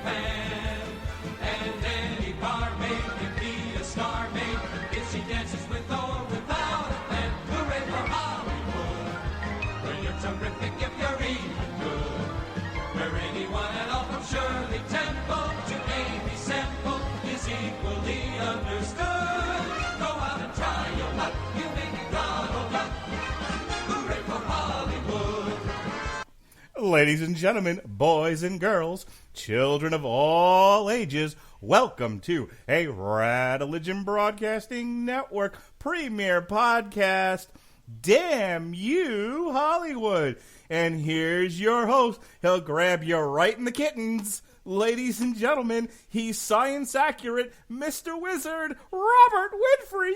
fan. And any barmaid can be a star maid if she dances with or without a plan. Hooray for Hollywood, where you're terrific if you're even good. Where anyone at all from Shirley Temple to Amy Semple is equally understood. Go out and try your luck, you may be Donald Duck. Hooray for Hollywood. Ladies and gentlemen, boys and girls, children of all ages, welcome to a Radulich Broadcasting Network premiere podcast, Damn You Hollywood. And here's your host. He'll grab you right in the kittens. Ladies and gentlemen, he's science accurate, Mr. Wizard, Robert Winfree.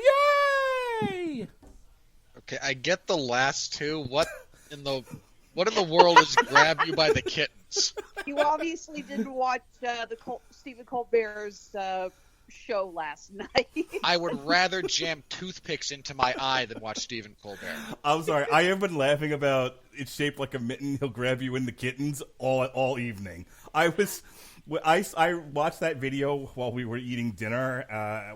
Yay! Okay, I get the last two. What in the world is grab you by the kittens? You obviously didn't watch Stephen Colbert's show last night. I would rather jam toothpicks into my eye than watch Stephen Colbert. I'm sorry. I have been laughing about it's shaped like a mitten. He'll grab you in the kittens all evening. I watched that video while we were eating dinner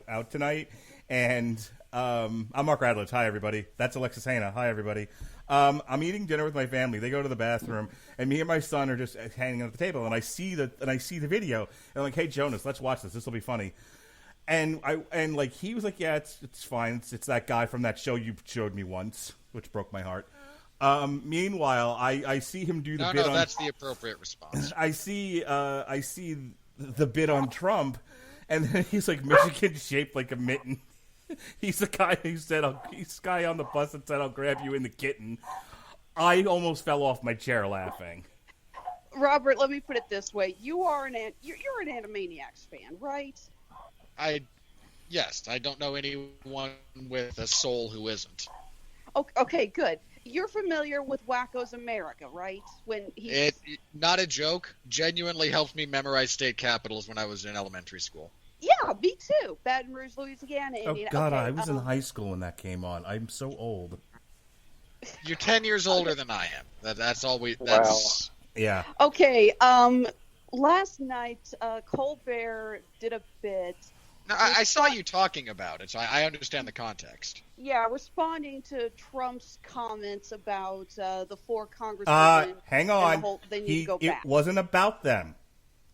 out tonight, and I'm Mark Radulich. Hi, everybody. That's Alexis Hejna. Hi, everybody. I'm eating dinner with my family. They go to the bathroom, and me and my son are just hanging at the table. And I see the video, and I'm like, "Hey, Jonas, let's watch this. This will be funny." And he was like, "Yeah, it's fine. It's that guy from that show you showed me once," which broke my heart. Meanwhile, I see him do the bit on. No, that's the appropriate response. I see the bit on Trump, and then he's like, "Michigan shaped like a mitten." He's the guy who said, he's the guy on the bus that said, "I'll grab you in the kitten." I almost fell off my chair laughing. Robert, let me put it this way: you're an Animaniacs fan, right? Yes, I don't know anyone with a soul who isn't. Okay, good. You're familiar with Wacko's America, right? Not a joke. Genuinely helped me memorize state capitals when I was in elementary school. Yeah, me too. Baton Rouge, Louisiana. Oh, God, I was in high school when that came on. I'm so old. You're 10 years older than I am. That's all we... Wow. Yeah. Okay, last night, Colbert did a bit... No, I saw you talking about it, so I understand the context. Yeah, responding to Trump's comments about the 4 congressmen... hang on. They need to go back. It wasn't about them.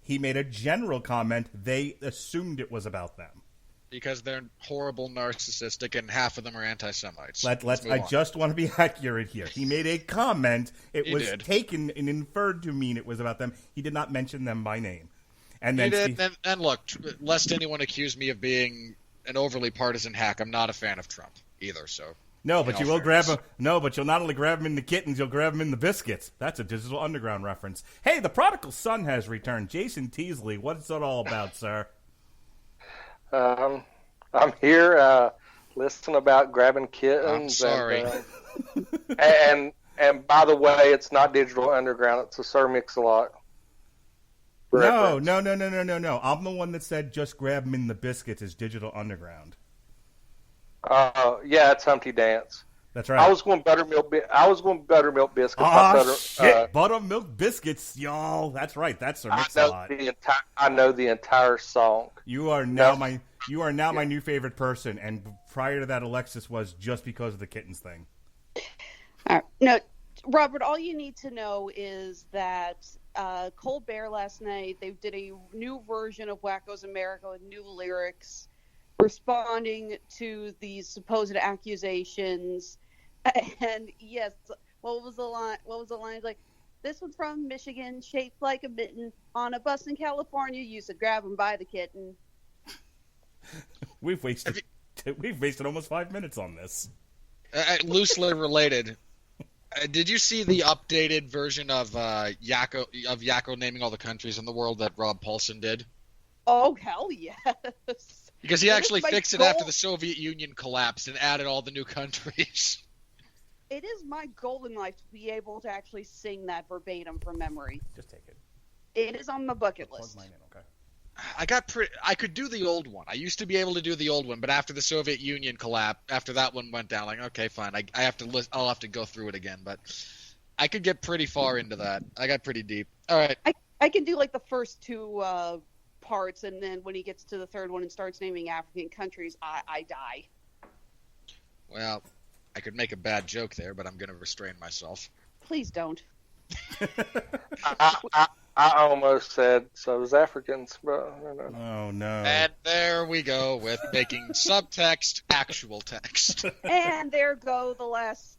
He made a general comment. They assumed it was about them. Because they're horrible, narcissistic, and half of them are anti-Semites. I just want to be accurate here. He made a comment. It was taken and inferred to mean it was about them. He did not mention them by name. And then and look, lest anyone accuse me of being an overly partisan hack, I'm not a fan of Trump either. So no, but you will grab him. No, but you'll not only grab him in the kittens, you'll grab him in the biscuits. That's a Digital Underground reference. Hey, the prodigal son has returned. Jason Teasley, what's it all about, sir? I'm here listening about grabbing kittens. I'm sorry. And by the way, it's not Digital Underground. It's a Sir Mix-a-Lot. No. I'm the one that said just grab him in the biscuits is Digital Underground. Yeah, it's Humpty Dance. That's right. I was going buttermilk biscuits. Oh, shit. Buttermilk biscuits, y'all. That's right. That's Sir Mix-a-Lot. I know the entire song. You are now my new favorite person, and prior to that, Alexis was just because of the kittens thing. All right. No, Robert, all you need to know is that Colbert last night, they did a new version of Wacko's America with new lyrics, responding to these supposed accusations. And yes, what was the line? It's like, "This one's from Michigan, shaped like a mitten. On a bus in California, you should grab him by the kitten." We've wasted almost 5 minutes on this. Loosely related. Did you see the updated version of Yakko naming all the countries in the world that Rob Paulson did? Oh, hell yes. Because he actually fixed it after the Soviet Union collapsed and added all the new countries. It is my goal in life to be able to actually sing that verbatim from memory. Just take it. It is on my bucket list. Plug mine in, okay. I could do the old one. I used to be able to do the old one, but after the Soviet Union collapsed, after that one went down, like, okay, fine. I'll have to go through it again, but I could get pretty far into that. I got pretty deep. All right. I can do like the first two parts, and then when he gets to the third one and starts naming African countries, I die. Well, I could make a bad joke there, but I'm going to restrain myself. Please don't. I almost said so as Africans, but you know. Oh no! And there we go with making subtext actual text. And there go the last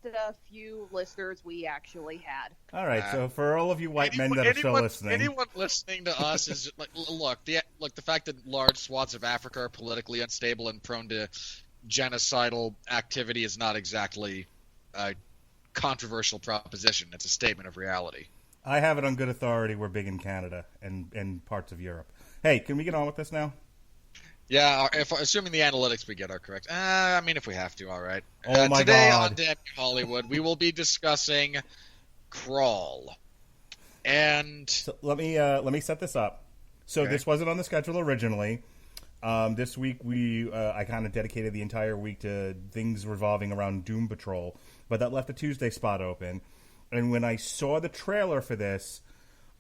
few listeners we actually had. All right, so for all of you white men that are still listening, anyone listening to us is like, look, the fact that large swaths of Africa are politically unstable and prone to genocidal activity is not exactly a controversial proposition. It's a statement of reality. I have it on good authority. We're big in Canada and parts of Europe. Hey, can we get on with this now? Yeah, assuming the analytics we get are correct. I mean, if we have to, all right. Oh my today God. on Damn You Hollywood, we will be discussing Crawl. And So let me set this up. So Okay. this wasn't on the schedule originally. This week I kind of dedicated the entire week to things revolving around Doom Patrol, but that left a Tuesday spot open. And when I saw the trailer for this,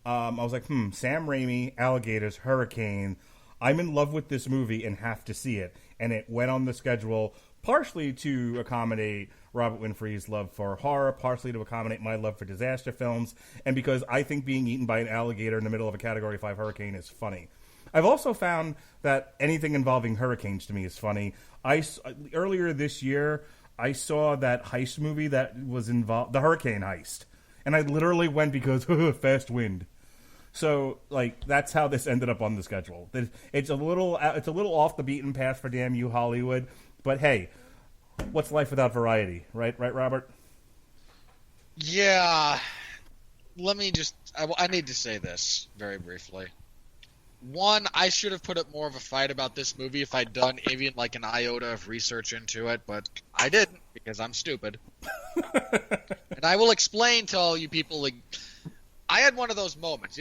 I was like, Sam Raimi, alligators, hurricane. I'm in love with this movie and have to see it. And it went on the schedule partially to accommodate Robert Winfree's love for horror, partially to accommodate my love for disaster films, and because I think being eaten by an alligator in the middle of a Category 5 hurricane is funny. I've also found that anything involving hurricanes to me is funny. Earlier this year, I saw that heist movie that was involved, the hurricane heist, and I literally went because fast wind. So, like, that's how this ended up on the schedule. It's a little off the beaten path for Damn You Hollywood, but hey, what's life without variety, right, Robert? yeah, let me just I need to say this very briefly. One, I should have put up more of a fight about this movie if I'd done even like an iota of research into it, but I didn't because I'm stupid. And I will explain to all you people. Like, I had one of those moments.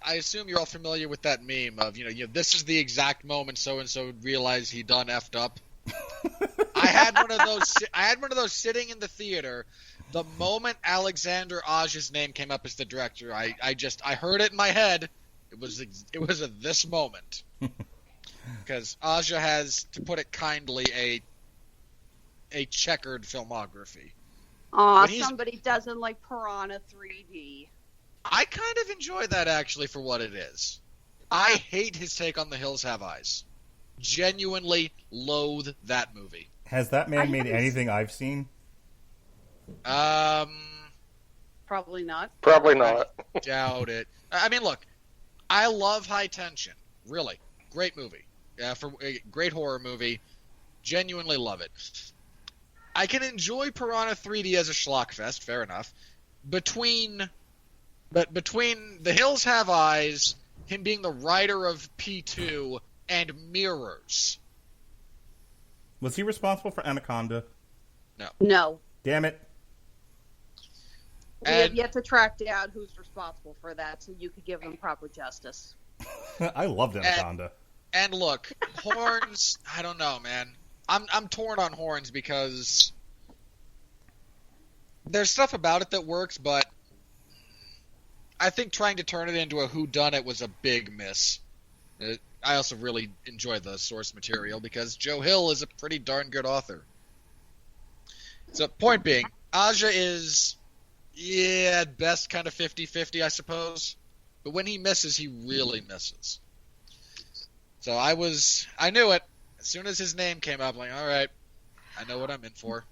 I assume you're all familiar with that meme of this is the exact moment so and so realized he done effed up. I had one of those. I had one of those sitting in the theater. The moment Alexander Aja's name came up as the director, I heard it in my head. It was at this moment, because Aja has, to put it kindly, a checkered filmography. Aw, When he's- somebody doesn't like Piranha 3D. I kind of enjoy that actually for what it is. I hate his take on The Hills Have Eyes. Genuinely loathe that movie. Has that man I made haven't anything I've seen? Probably not. Probably not. Doubt it. I mean, look, I love High Tension. Really. Great movie. For a great horror movie. Genuinely love it. I can enjoy Piranha 3D as a schlockfest, fair enough. Between The Hills Have Eyes, him being the writer of P2, and Mirrors. Was he responsible for Anaconda? No. Damn it. We have And- yet to track down who's responsible for that, so you could give them proper justice. I loved Anaconda. And look, Horns, I don't know, man. I'm torn on Horns because there's stuff about it that works, but I think trying to turn it into a whodunit was a big miss. I also really enjoy the source material because Joe Hill is a pretty darn good author. So, point being, Aja is, at best kind of 50-50, I suppose. But when he misses, he really misses. So I knew it. As soon as his name came up, I'm like, all right, I know what I'm in for.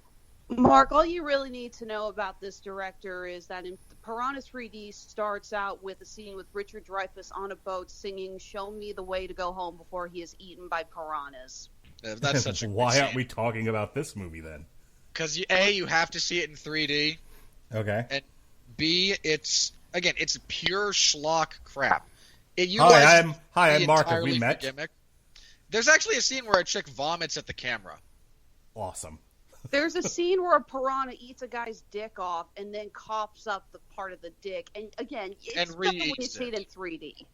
Mark, all you really need to know about this director is that in Piranha 3D starts out with a scene with Richard Dreyfuss on a boat singing "Show Me the Way to Go Home" before he is eaten by piranhas. That's such a Why aren't we talking about this movie then? Because A, you have to see it in 3D, Okay. and B, it's pure schlock crap. Hi, I'm the Mark. Have entirely we met? gimmick. There's actually a scene where a chick vomits at the camera. Awesome. There's a scene where a piranha eats a guy's dick off and then coughs up the part of the dick. And again, it's And stuff when you re-eats see it it. in 3D.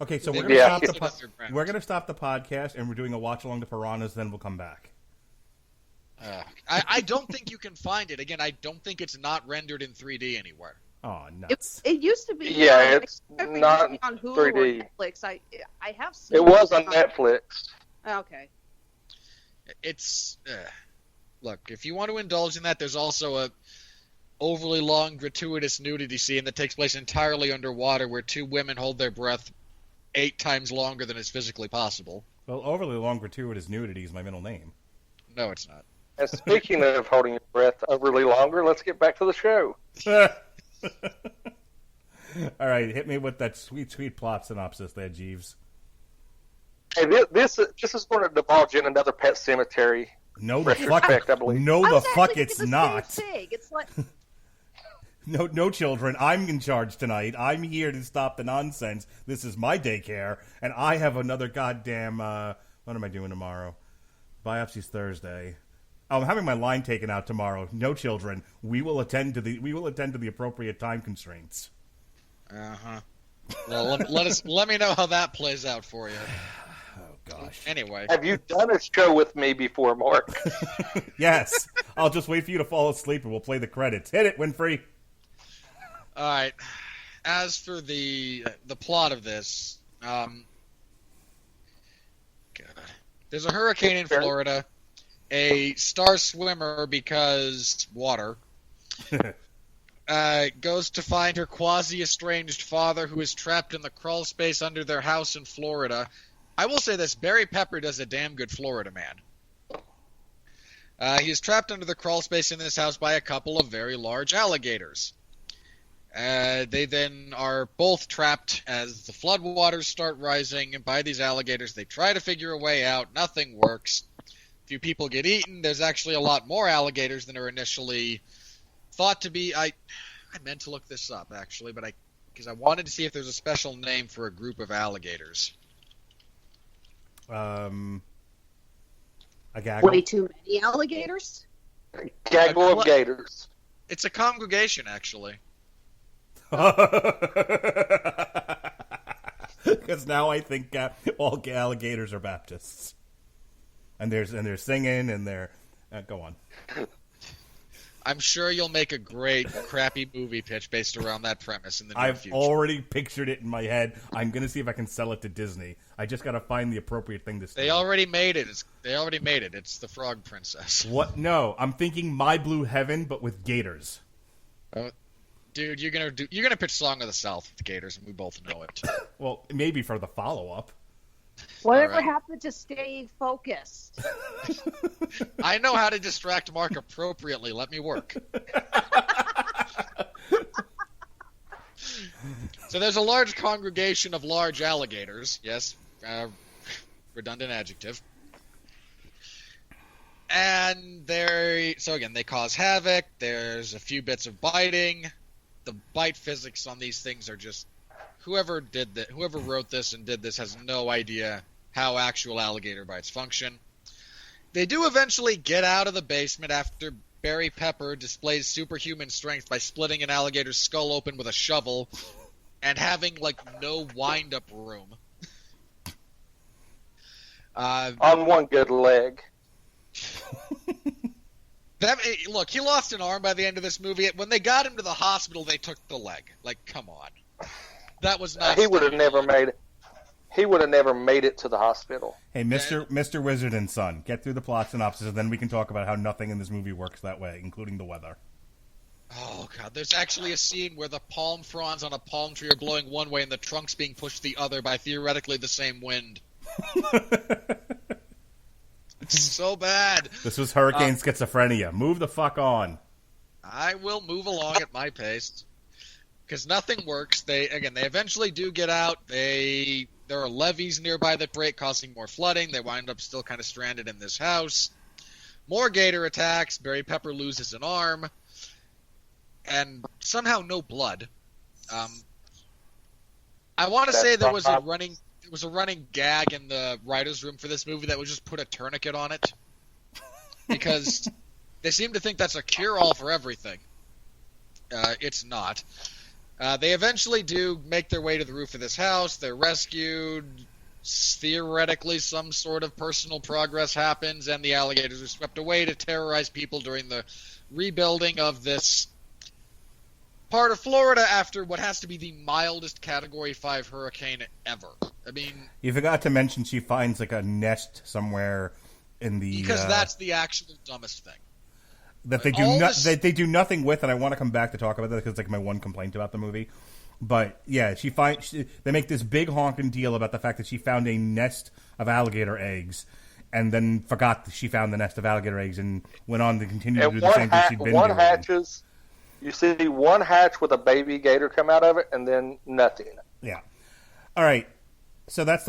Okay, so They we're gonna Yeah. stop release it underground. we're gonna stop the podcast and we're doing a watch along to Piranhas. Then we'll come back. I don't think you can find it. Again, I don't think it's not rendered in 3D anywhere. Oh, nuts. It used to be. Yeah, it's it used not to be on Hulu 3D. or Netflix. I have seen It was on Netflix. Okay. It's look, if you want to indulge in that, there's also a overly long gratuitous nudity scene that takes place entirely underwater, where two women hold their breath 8 times longer than is physically possible. Well, overly long gratuitous nudity is my middle name. No, it's not. And speaking of holding your breath overly longer, let's get back to the show. All right, hit me with that sweet, sweet plot synopsis there, Jeeves. Hey, this is going to divulge in another Pet Cemetery. No, the fuck, retrospect, I believe. no, I the was fuck, actually it's thinking the same not. thing. It's like No, children. I'm in charge tonight. I'm here to stop the nonsense. This is my daycare, and I have another goddamn. What am I doing tomorrow? Biopsy's Thursday. Oh, I'm having my line taken out tomorrow. No, children. We will attend to the appropriate time constraints. Well, let me know how that plays out for you. Oh gosh. Anyway, Have you done a show with me before, Mark? Yes. I'll just wait for you to fall asleep, and we'll play the credits. Hit it, Winfree. all right. As for the plot of this, God. There's a hurricane in Florida. A star swimmer, because water, goes to find her quasi-estranged father, who is trapped in the crawl space under their house in Florida. I will say this, Barry Pepper does a damn good Florida man. He is trapped under the crawl space in this house by a couple of very large alligators. They then are both trapped as the floodwaters start rising by these alligators. They try to figure a way out. Nothing works. A few people get eaten. There's actually a lot more alligators than are initially thought to be. I meant to look this up, actually, but because I wanted to see if there's a special name for a group of alligators. A gaggle. way too many alligators. Gaggle of gators. It's a congregation, actually. Because now I think all alligators are Baptists, and they're singing and they're go on. I'm sure you'll make a great crappy movie pitch based around that premise in the near I've future. already pictured it in my head. I'm gonna see if I can sell it to Disney. I just gotta find the appropriate thing to say. They already made it. It's the Frog Princess. What? No, I'm thinking My Blue Heaven, but with gators. Dude, you're gonna pitch Song of the South with the Gators, and we both know it. Well, maybe for the follow-up. Whatever right. happened to staying focused? I know how to distract Mark appropriately. Let me work. So there's a large congregation of large alligators. Yes, redundant adjective. And they cause havoc. There's a few bits of biting. The bite physics on these things are just whoever wrote this and did this has no idea how actual alligator bites function. They do eventually get out of the basement after Barry Pepper displays superhuman strength by splitting an alligator's skull open with a shovel and having no wind-up room. On one good leg. Look, he lost an arm by the end of this movie. When they got him to the hospital, they took the leg. Come on. That was not. He would have never made it. He would have never made it to the hospital. Hey, Mr. Wizard and Son, get through the plot synopsis, and then we can talk about how nothing in this movie works that way, including the weather. Oh, God. There's actually a scene where the palm fronds on a palm tree are blowing one way and the trunk's being pushed the other by theoretically the same wind. It's so bad. This was Hurricane Schizophrenia. Move the fuck on. I will move along at my pace. Because nothing works. They eventually do get out. There are levees nearby that break, causing more flooding. They wind up still kind of stranded in this house. More gator attacks. Barry Pepper loses an arm. And somehow no blood. I want to say there was a running gag in the writer's room for this movie that would just put a tourniquet on it. Because they seem to think that's a cure-all for everything. It's not. They eventually do make their way to the roof of this house. They're rescued. Theoretically, some sort of personal progress happens, and the alligators are swept away to terrorize people during the rebuilding of this part of Florida after what has to be the mildest Category 5 hurricane ever. I mean... You forgot to mention she finds, like, a nest somewhere in the... Because that's the actual dumbest thing. That they do nothing with, and I want to come back to talk about that because it's, like, my one complaint about the movie. But, yeah, they make this big honking deal about the fact that she found a nest of alligator eggs and then forgot that she found the nest of alligator eggs and went on to continue to do the same thing she'd been doing. Hatches... You see one hatch with a baby gator come out of it, and then nothing. Yeah. All right. So that's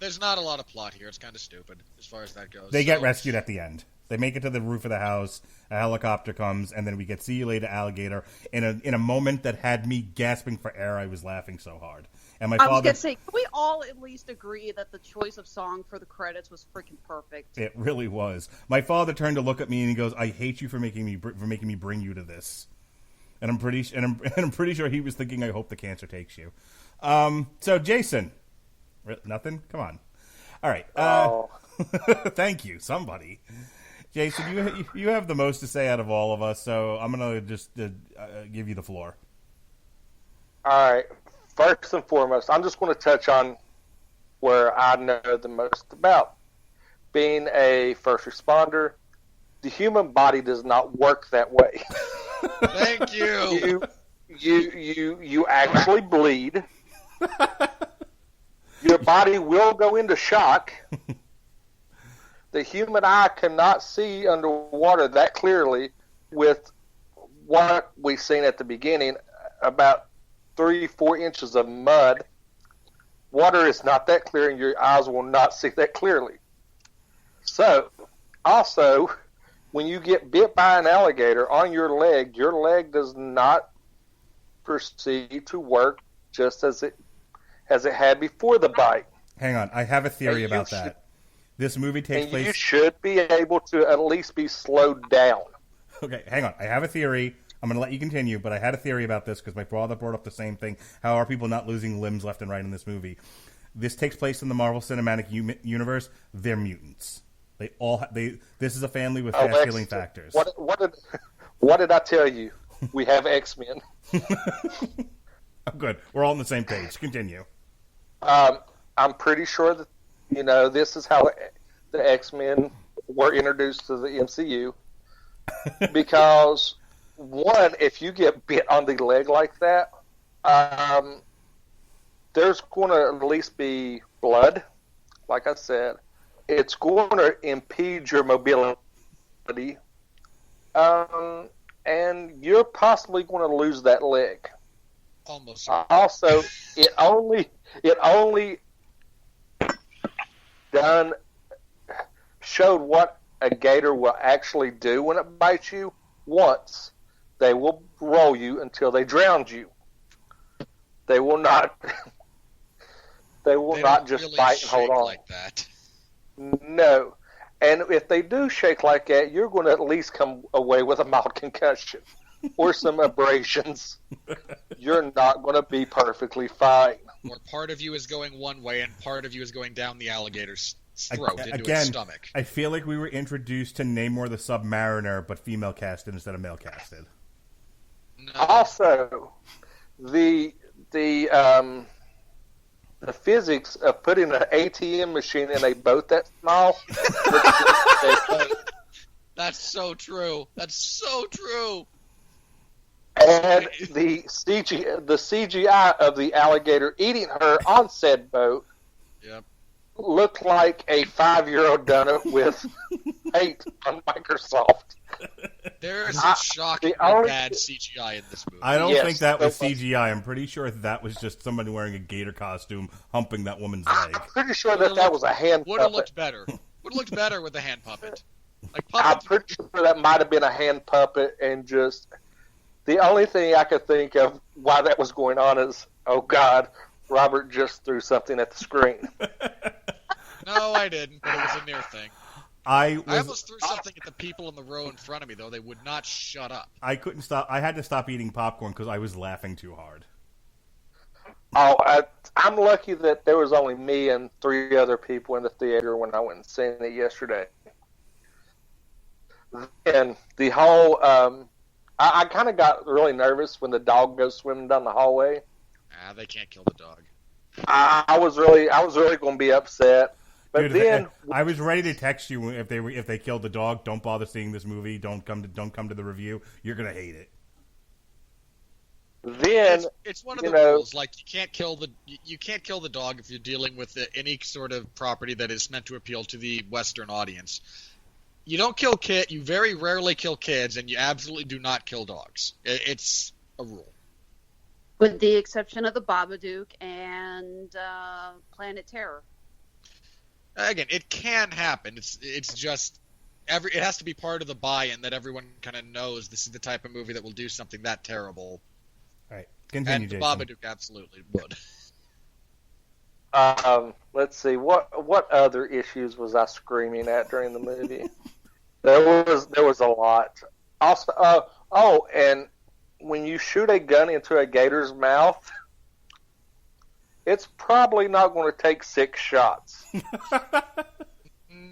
there's not a lot of plot here. It's kind of stupid as far as that goes. They get rescued at the end. They make it to the roof of the house. A helicopter comes, and then we get "See You Later, Alligator" in a moment that had me gasping for air. I was laughing so hard. And I was going to say, can we all at least agree that the choice of song for the credits was freaking perfect? It really was. My father turned to look at me and he goes, "I hate you for making me bring you to this." And I'm pretty sure he was thinking, "I hope the cancer takes you." So Jason, nothing. Come on. All right. Thank you, somebody. Jason, you have the most to say out of all of us, so I'm gonna just give you the floor. All right. First and foremost, I'm just going to touch on where I know the most about. Being a first responder, the human body does not work that way. Thank you. You actually bleed. Your body will go into shock. The human eye cannot see underwater that clearly with what we've seen at the beginning, about 3-4 inches of mud. Water is not that clear, and your eyes will not see that clearly. So, also, when you get bit by an alligator on your leg does not proceed to work just as it had before the bite. Hang on, I have a theory about that. This movie takes place. You should be able to at least be slowed down. Okay, hang on. I have a theory. I'm going to let you continue, but I had a theory about this because my brother brought up the same thing. How are people not losing limbs left and right in this movie? This takes place in the Marvel Cinematic Universe. They're mutants. This is a family with fast healing factors. What did I tell you? We have X-Men. I'm good. We're all on the same page. Continue. I'm pretty sure that this is how the X-Men were introduced to the MCU. Because one, if you get bit on the leg like that, there's going to at least be blood. Like I said, it's going to impede your mobility, and you're possibly going to lose that leg. Almost. Also, it only showed what a gator will actually do when it bites you once. They will roll you until they drown you. They will not. They not just really bite and hold on like that. No, and if they do shake like that, you're going to at least come away with a mild concussion or some abrasions. You're not going to be perfectly fine. Or part of you is going one way and part of you is going down the alligator's throat into its stomach. I feel like we were introduced to Namor the Submariner, but female casted instead of male casted. No. Also, the physics of putting an ATM machine in a boat that small. That's so true. That's so true. And the CGI of the alligator eating her on said boat looked like a 5-year-old done it with hate on Microsoft. There is some shocking bad CGI in this movie. I don't think that was CGI. I'm pretty sure that was just somebody wearing a gator costume humping that woman's leg. I'm pretty sure that was a hand puppet. Would have looked better. Would have looked better with a hand puppet. I'm pretty sure that might have been a hand puppet, and just the only thing I could think of why that was going on is, oh God, Robert just threw something at the screen. No, I didn't, but it was a near thing. I almost threw something at the people in the row in front of me, though. They would not shut up. I couldn't stop. I had to stop eating popcorn because I was laughing too hard. Oh, I'm lucky that there was only me and 3 other people in the theater when I went and seen it yesterday. And the whole I kind of got really nervous when the dog goes swimming down the hallway. They can't kill the dog. I was really going to be upset. But Dude, then I was ready to text you if they killed the dog. Don't bother seeing this movie. Don't come to the review. You're gonna hate it. Then it's one of the rules. Like you can't kill the dog if you're dealing with any sort of property that is meant to appeal to the Western audience. You don't kill kids. You very rarely kill kids, and you absolutely do not kill dogs. It's a rule. With the exception of the Babadook and Planet Terror. Again, it can happen. It's just it has to be part of the buy-in that everyone kind of knows this is the type of movie that will do something that terrible. All right, continue, and the Jason. Babadook absolutely would. Let's see what other issues was I screaming at during the movie? There was a lot. Also, and when you shoot a gun into a gator's mouth, it's probably not going to take 6 shots.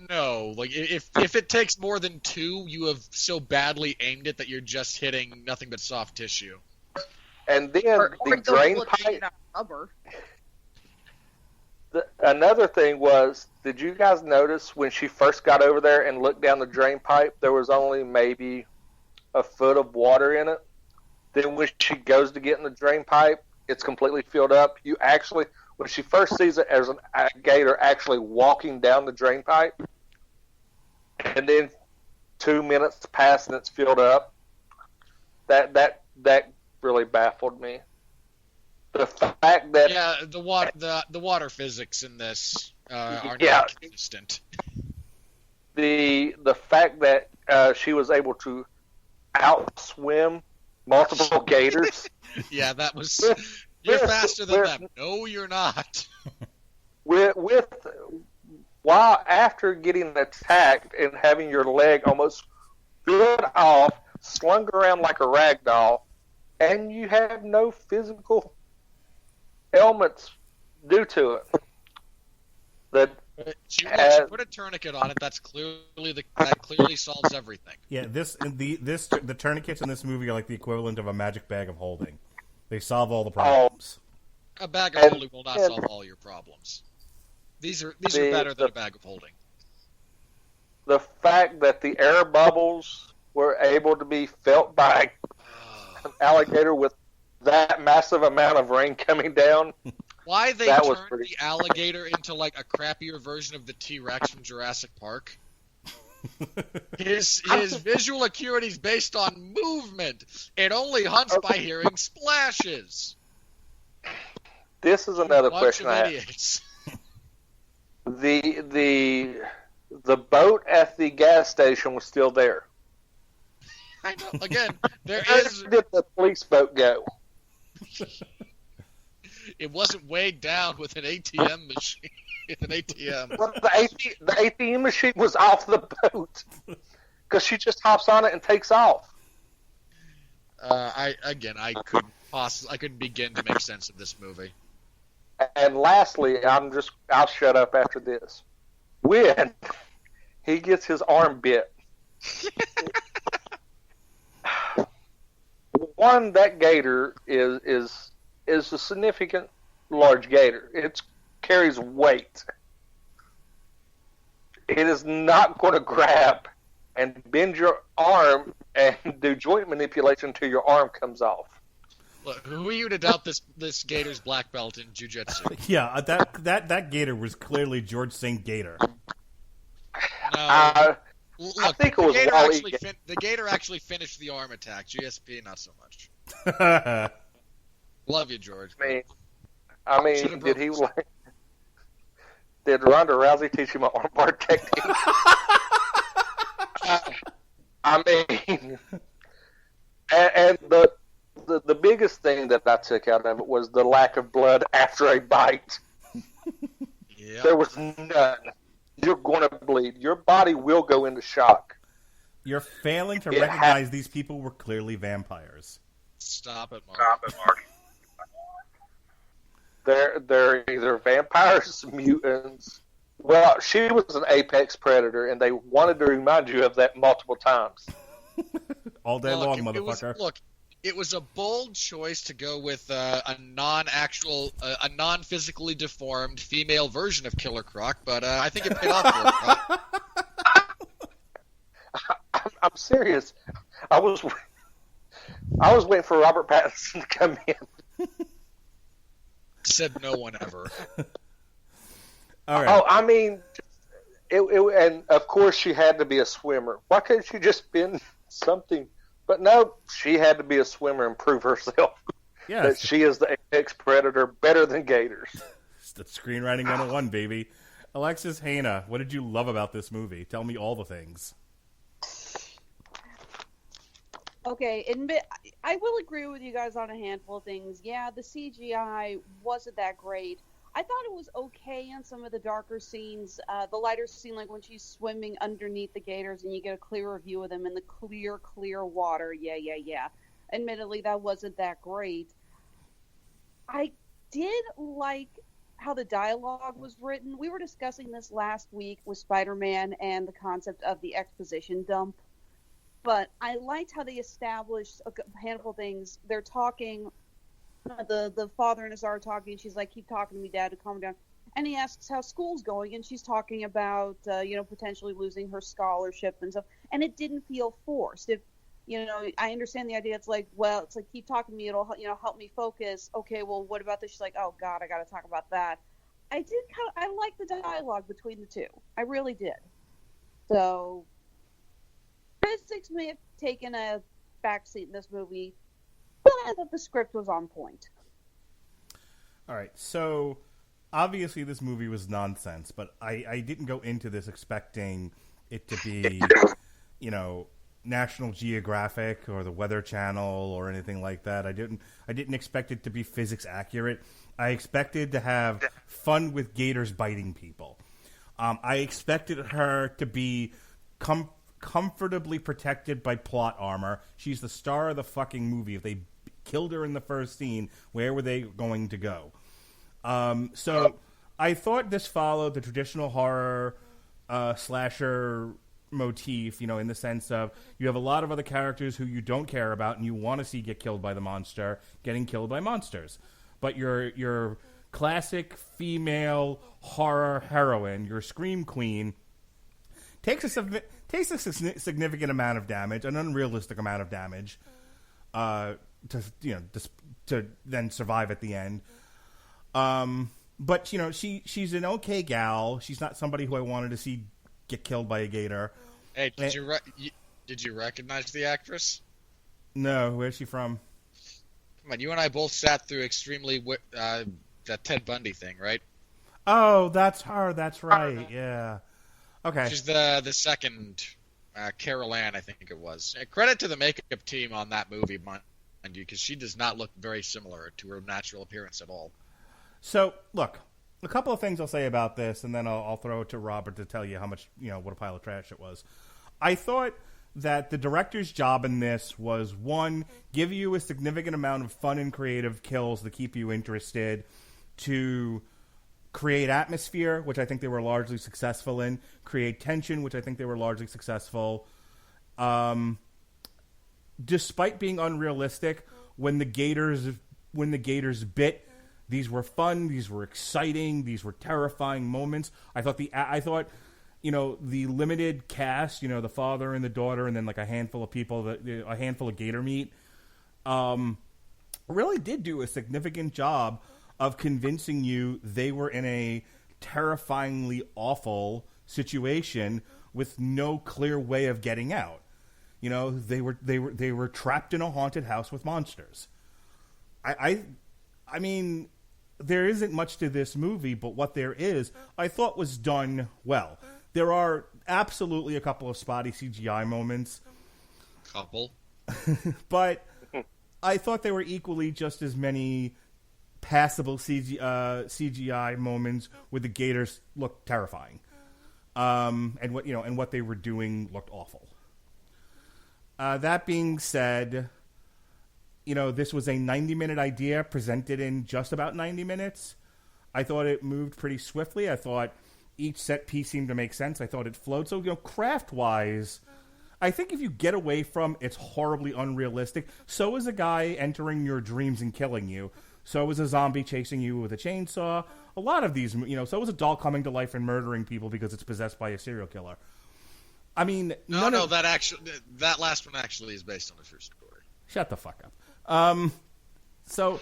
No, like if it takes more than 2, you have so badly aimed it that you're just hitting nothing but soft tissue. And then the drain pipe. Rubber. Another thing was, did you guys notice when she first got over there and looked down the drain pipe, there was only maybe a foot of water in it? Then when she goes to get in the drain pipe, it's completely filled up. You actually, when she first sees it as a gator actually walking down the drain pipe, and then 2 minutes pass and it's filled up, that really baffled me. The fact that the water physics in this are not consistent. The fact that she was able to outswim multiple gators. Yeah, that was. You're faster than them. No, you're not. While after getting attacked and having your leg almost split off, slung around like a rag doll, and you have no physical ailments due to it. You put a tourniquet on it. That clearly solves everything. Yeah, the tourniquets in this movie are like the equivalent of a magic bag of holding. They solve all the problems. A bag of holding will not solve all your problems. These are better than a bag of holding. The fact that the air bubbles were able to be felt by an alligator with that massive amount of rain coming down. Why they turned the alligator into like a crappier version of the T-Rex from Jurassic Park? His visual acuity is based on movement. It only hunts by hearing splashes. This is another question I have. Idiots. The boat at the gas station was still there. I know. Again, there Where is. did the police boat go? It wasn't weighed down with an ATM machine. An ATM. Well, the ATM machine was off the boat because she just hops on it and takes off. I couldn't begin to make sense of this movie. And lastly, I'll shut up after this. When he gets his arm bit, one, that gator is a significant large gator. It carries weight. It is not going to grab and bend your arm and do joint manipulation until your arm comes off. Look, who are you to doubt this gator's black belt in jiu-jitsu? Yeah, that gator was clearly George St. Gator. No. Look, I think it was the gator actually finished the arm attack. GSP, not so much. Love you, George. I mean, did Ronda Rousey teach him an armbar technique? I mean, and the biggest thing that I took out of it was the lack of blood after a bite. Yep. There was none. You're going to bleed. Your body will go into shock. You're failing to recognize these people were clearly vampires. Stop it, Mark. They're either vampires, mutants. Well, she was an apex predator, and they wanted to remind you of that multiple times. all day long, It motherfucker. it was a bold choice to go with a non-physically deformed female version of Killer Croc, but I think it paid off for it. I'm serious. I was waiting for Robert Pattinson to come in. Said no one ever. All right. Oh, I mean, and of course she had to be a swimmer. Why couldn't she just been something? But no, she had to be a swimmer and prove herself that she is the apex predator, better than gators. That's screenwriting 101, baby. Alexis Hejna, what did you love about this movie? Tell me all the things. Okay, I will agree with you guys on a handful of things. Yeah, the CGI wasn't that great. I thought it was okay in some of the darker scenes. The lighter scene, like when she's swimming underneath the gators and you get a clearer view of them in the clear water. Yeah. Admittedly, that wasn't that great. I did like how the dialogue was written. We were discussing this last week with Spider-Man and the concept of the exposition dump. But I liked how they established a handful of things. They're talking, the father and his daughter are talking, and she's like, keep talking to me, Dad, to calm down. And he asks how school's going, and she's talking about, potentially losing her scholarship and stuff. And it didn't feel forced. I understand the idea. It's like, keep talking to me. It'll, help me focus. Okay, well, what about this? She's like, oh, God, I got to talk about that. I like the dialogue between the two. I really did. So physics may have taken a backseat in this movie, but I thought the script was on point. All right, so obviously this movie was nonsense, but I didn't go into this expecting it to be, National Geographic or the Weather Channel or anything like that. I didn't expect it to be physics accurate. I expected to have fun with gators biting people. I expected her to be comfortably protected by plot armor. She's the star of the fucking movie. If they killed her in the first scene, where were they going to go? So I thought this followed the traditional horror slasher motif, in the sense of you have a lot of other characters who you don't care about and you want to see get killed by the monster, getting killed by monsters. But your classic female horror heroine, your scream queen, takes a significant amount of damage, an unrealistic amount of damage, to then survive at the end. But she's an okay gal. She's not somebody who I wanted to see get killed by a gator. Hey, did you recognize the actress? No, where's she from? Come on, you and I both sat through extremely that Ted Bundy thing, right? Oh, that's her. That's right. Yeah. Okay. She's the second Carol Ann, I think it was. Credit to the makeup team on that movie, mind you, because she does not look very similar to her natural appearance at all. So, look, a couple of things I'll say about this, and then I'll throw it to Robert to tell you how much, what a pile of trash it was. I thought that the director's job in this was, one, give you a significant amount of fun and creative kills to keep you interested, to create atmosphere, which I think they were largely successful in, create tension, which I think they were largely successful. Despite being unrealistic, when the gators bit, these were fun, these were exciting, these were terrifying moments. I thought the limited cast, the father and the daughter, and then like a handful of people, a handful of gator meat, really did do a significant job of convincing you they were in a terrifyingly awful situation with no clear way of getting out. They were trapped in a haunted house with monsters. I mean, there isn't much to this movie, but what there is, I thought was done well. There are absolutely a couple of spotty CGI moments. Couple. But I thought there were equally just as many passable CGI moments where the gators looked terrifying. And what they were doing looked awful. That being said, this was a 90-minute idea presented in just about 90 minutes. I thought it moved pretty swiftly. I thought each set piece seemed to make sense. I thought it flowed. So, craft-wise, I think if you get away from it's horribly unrealistic, so is a guy entering your dreams and killing you. So is a zombie chasing you with a chainsaw. A lot of these, so is a doll coming to life and murdering people because it's possessed by a serial killer. I mean, that last one actually is based on a true story. Shut the fuck up. So,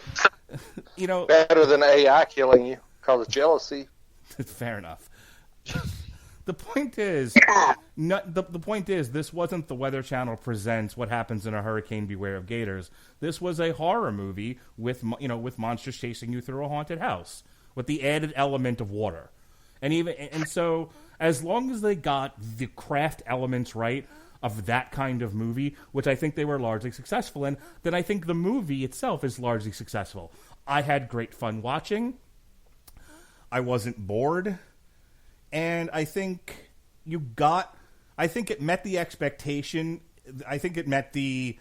better than AI killing you because of jealousy. Fair enough. The point is, the point is, this wasn't the Weather Channel presents What Happens in a Hurricane: Beware of Gators. This was a horror movie with monsters chasing you through a haunted house with the added element of water, and so as long as they got the craft elements right of that kind of movie, which I think they were largely successful in, then I think the movie itself is largely successful. I had great fun watching. I wasn't bored. And I think it met the expectation. I think it met the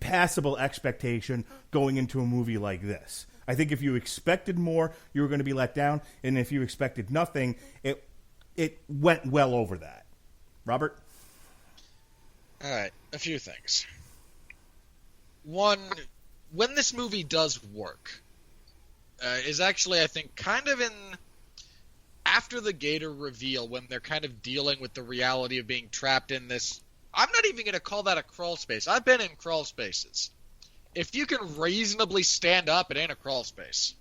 passable expectation going into a movie like this. I think if you expected more, you were going to be let down. And if you expected nothing, it went well over that. Robert? All right, a few things. One, when this movie does work, is actually, I think, kind of after the Gator reveal, when they're kind of dealing with the reality of being trapped in this. I'm not even going to call that a crawl space. I've been in crawl spaces. If you can reasonably stand up, it ain't a crawl space.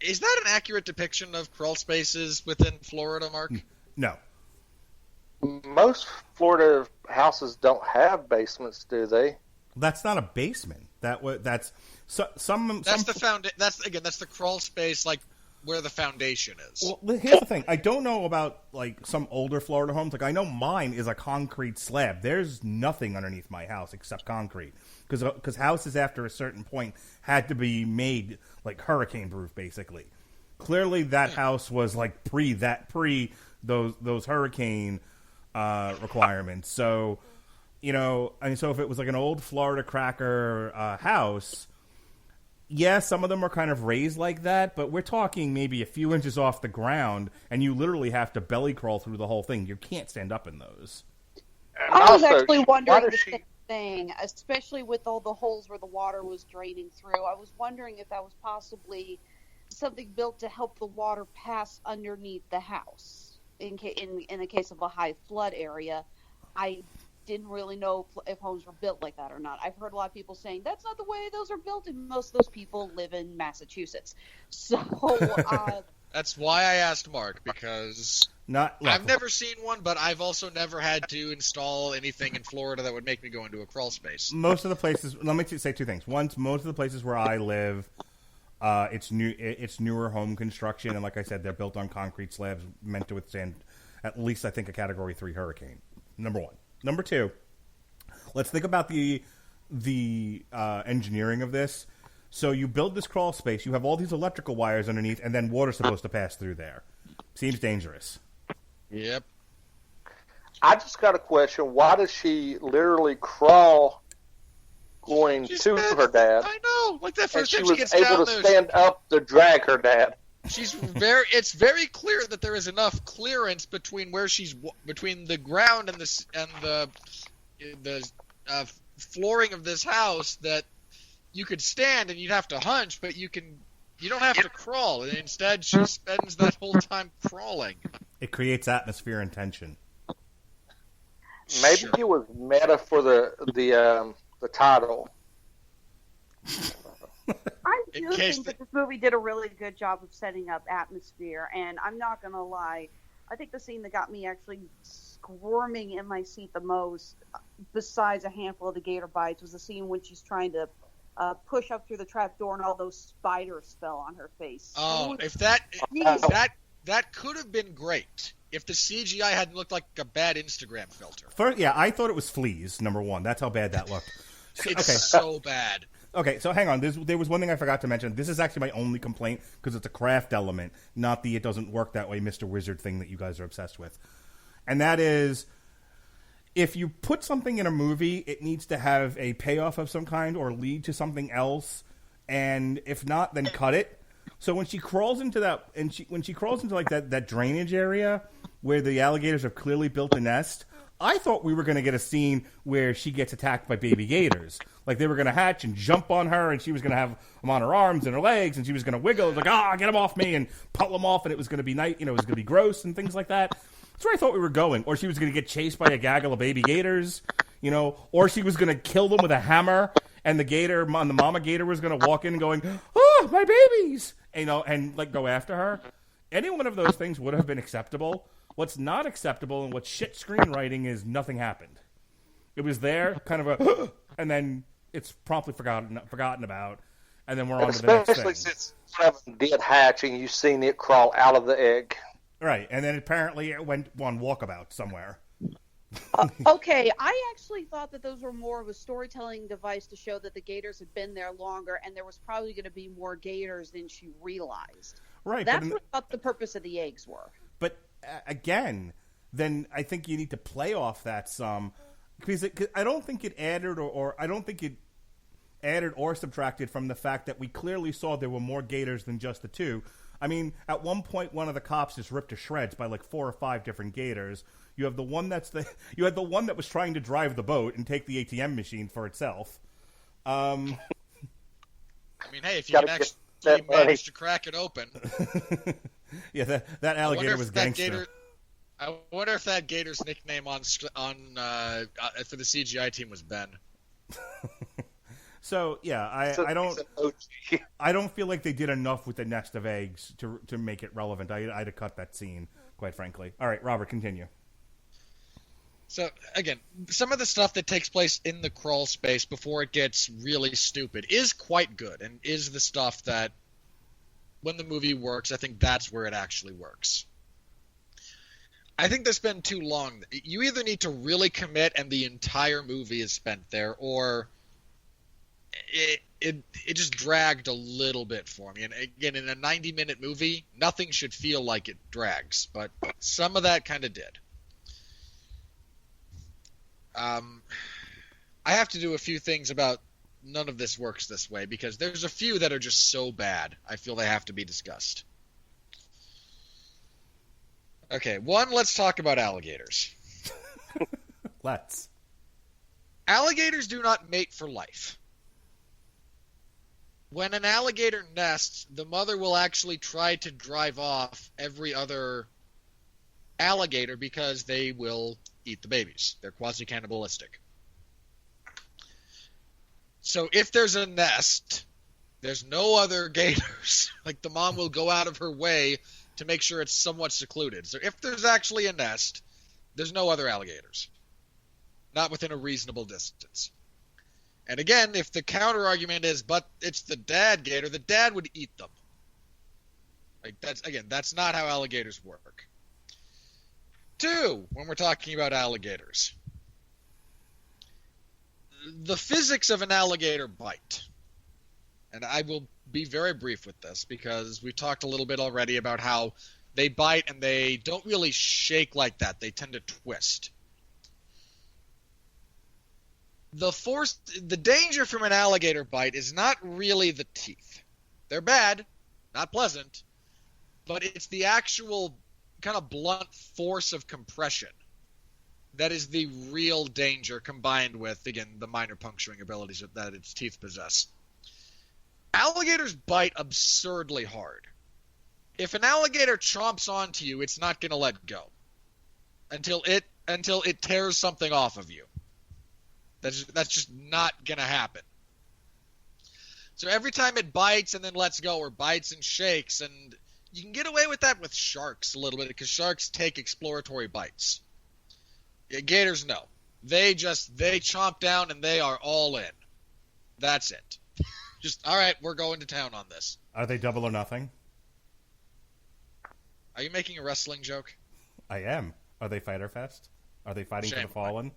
Is that an accurate depiction of crawl spaces within Florida, Mark? No. Most Florida houses don't have basements, do they? That's not a basement. That's the crawl space, like where the foundation is. Well, here's the thing. I don't know about like some older Florida homes. Like I know mine is a concrete slab. There's nothing underneath my house except concrete because houses after a certain point had to be made like hurricane proof, basically. Clearly, that house was like pre those hurricane requirements. So. So if it was like an old Florida cracker house, some of them are kind of raised like that, but we're talking maybe a few inches off the ground, and you literally have to belly crawl through the whole thing. You can't stand up in those. I was actually wondering the same thing, especially with all the holes where the water was draining through. I was wondering if that was possibly something built to help the water pass underneath the house in the case of a high flood area. I didn't really know if homes were built like that or not. I've heard a lot of people saying that's not the way those are built, and most of those people live in Massachusetts. So that's why I asked Mark, because I've never seen one, but I've also never had to install anything in Florida that would make me go into a crawl space. Most of the places, let me say two things. One, most of the places where I live, it's newer home construction, and like I said, they're built on concrete slabs meant to withstand at least, I think, a Category 3 hurricane. Number one. Number two, let's think about the engineering of this. So you build this crawl space, you have all these electrical wires underneath, and then water's supposed to pass through there. Seems dangerous. Yep. I just got a question. Why does she literally crawl going to her dad? I know. Like that first time she gets down there. She was able to stand up to drag her dad. It's very clear that there is enough clearance between between the ground and the flooring of this house that you could stand and you'd have to hunch, but you don't have to crawl. And instead, she spends that whole time crawling. It creates atmosphere and tension. Maybe it was meta for the title. I do think that this movie did a really good job of setting up atmosphere, and I'm not going to lie. I think the scene that got me actually squirming in my seat the most, besides a handful of the gator bites, was the scene when she's trying to push up through the trap door and all those spiders fell on her face. Oh, if that could have been great if the CGI hadn't looked like a bad Instagram filter. I thought it was fleas, number one. That's how bad that looked. So bad. Okay, so hang on. There was one thing I forgot to mention. This is actually my only complaint because it's a craft element, not the it doesn't work that way Mr. Wizard thing that you guys are obsessed with. And that is, if you put something in a movie, it needs to have a payoff of some kind or lead to something else. And if not, then cut it. So when she crawls into that, when she crawls into like that drainage area where the alligators have clearly built a nest, I thought we were going to get a scene where she gets attacked by baby gators. Like they were going to hatch and jump on her, and she was going to have them on her arms and her legs, and she was going to wiggle. It was like, get them off me, and pull them off, and it was going to be it was going to be gross and things like that. That's where I thought we were going. Or she was going to get chased by a gaggle of baby gators, or she was going to kill them with a hammer, and the mama gator was going to walk in going, "Oh, my babies!" And like go after her. Any one of those things would have been acceptable. What's not acceptable and what's shit screenwriting is nothing happened. It was there, kind of and then it's promptly forgotten about, and then we're on to the next thing. Especially since one of them did hatch and you've seen it crawl out of the egg. Right, and then apparently it went on walkabout somewhere. Okay, I actually thought that those were more of a storytelling device to show that the gators had been there longer, and there was probably going to be more gators than she realized. Right, That's what I thought the purpose of the eggs were. But again, then I think you need to play off that some, because I don't think it added or I don't think it added or subtracted from the fact that we clearly saw there were more gators than just the two. I mean, at one point, one of the cops is ripped to shreds by like 4 or 5 different gators. You have the one you had the one that was trying to drive the boat and take the ATM machine for itself. I mean, hey, if you can actually manage to crack it open. Yeah, that alligator was gangster. I wonder if that gator's nickname for the CGI team was Ben. So yeah, I don't feel like they did enough with the nest of eggs to make it relevant. I'd have cut that scene, quite frankly. All right, Robert, continue. So again, some of the stuff that takes place in the crawl space before it gets really stupid is quite good, and is the stuff that, when the movie works, I think that's where it actually works. I think they spend too long. You either need to really commit and the entire movie is spent there, or it just dragged a little bit for me. And again, in a 90-minute movie, nothing should feel like it drags, but some of that kind of did. I have to do a few things about none of this works this way, because there's a few that are just so bad, I feel they have to be discussed. Okay, let's talk about alligators. Let's. Alligators do not mate for life. When an alligator nests, the mother will actually try to drive off every other alligator because they will eat the babies. They're quasi-cannibalistic. So if there's a nest, there's no other gators. Like, the mom will go out of her way to make sure it's somewhat secluded. So if there's actually a nest, there's no other alligators. Not within a reasonable distance. And again, if the counter-argument is, but it's the dad gator, the dad would eat them. Like, that's not how alligators work. 2, when we're talking about alligators. The physics of an alligator bite. And I will be very brief with this, because we've talked a little bit already about how they bite and they don't really shake like that. They tend to twist. The danger from an alligator bite is not really the teeth. They're bad, not pleasant, but it's the actual kind of blunt force of compression that is the real danger, combined with, again, the minor puncturing abilities that its teeth possess. Alligators bite absurdly hard. If an alligator chomps onto you, it's not going to let go until it tears something off of you. That's just not going to happen. So every time it bites and then lets go, or bites and shakes, and you can get away with that with sharks a little bit, because sharks take exploratory bites. Gators, no. They chomp down and they are all in. That's it. Just, all right, we're going to town on this. Are they Double or Nothing? Are you making a wrestling joke? I am. Are they Fighter Fest? Are they fighting for the fallen?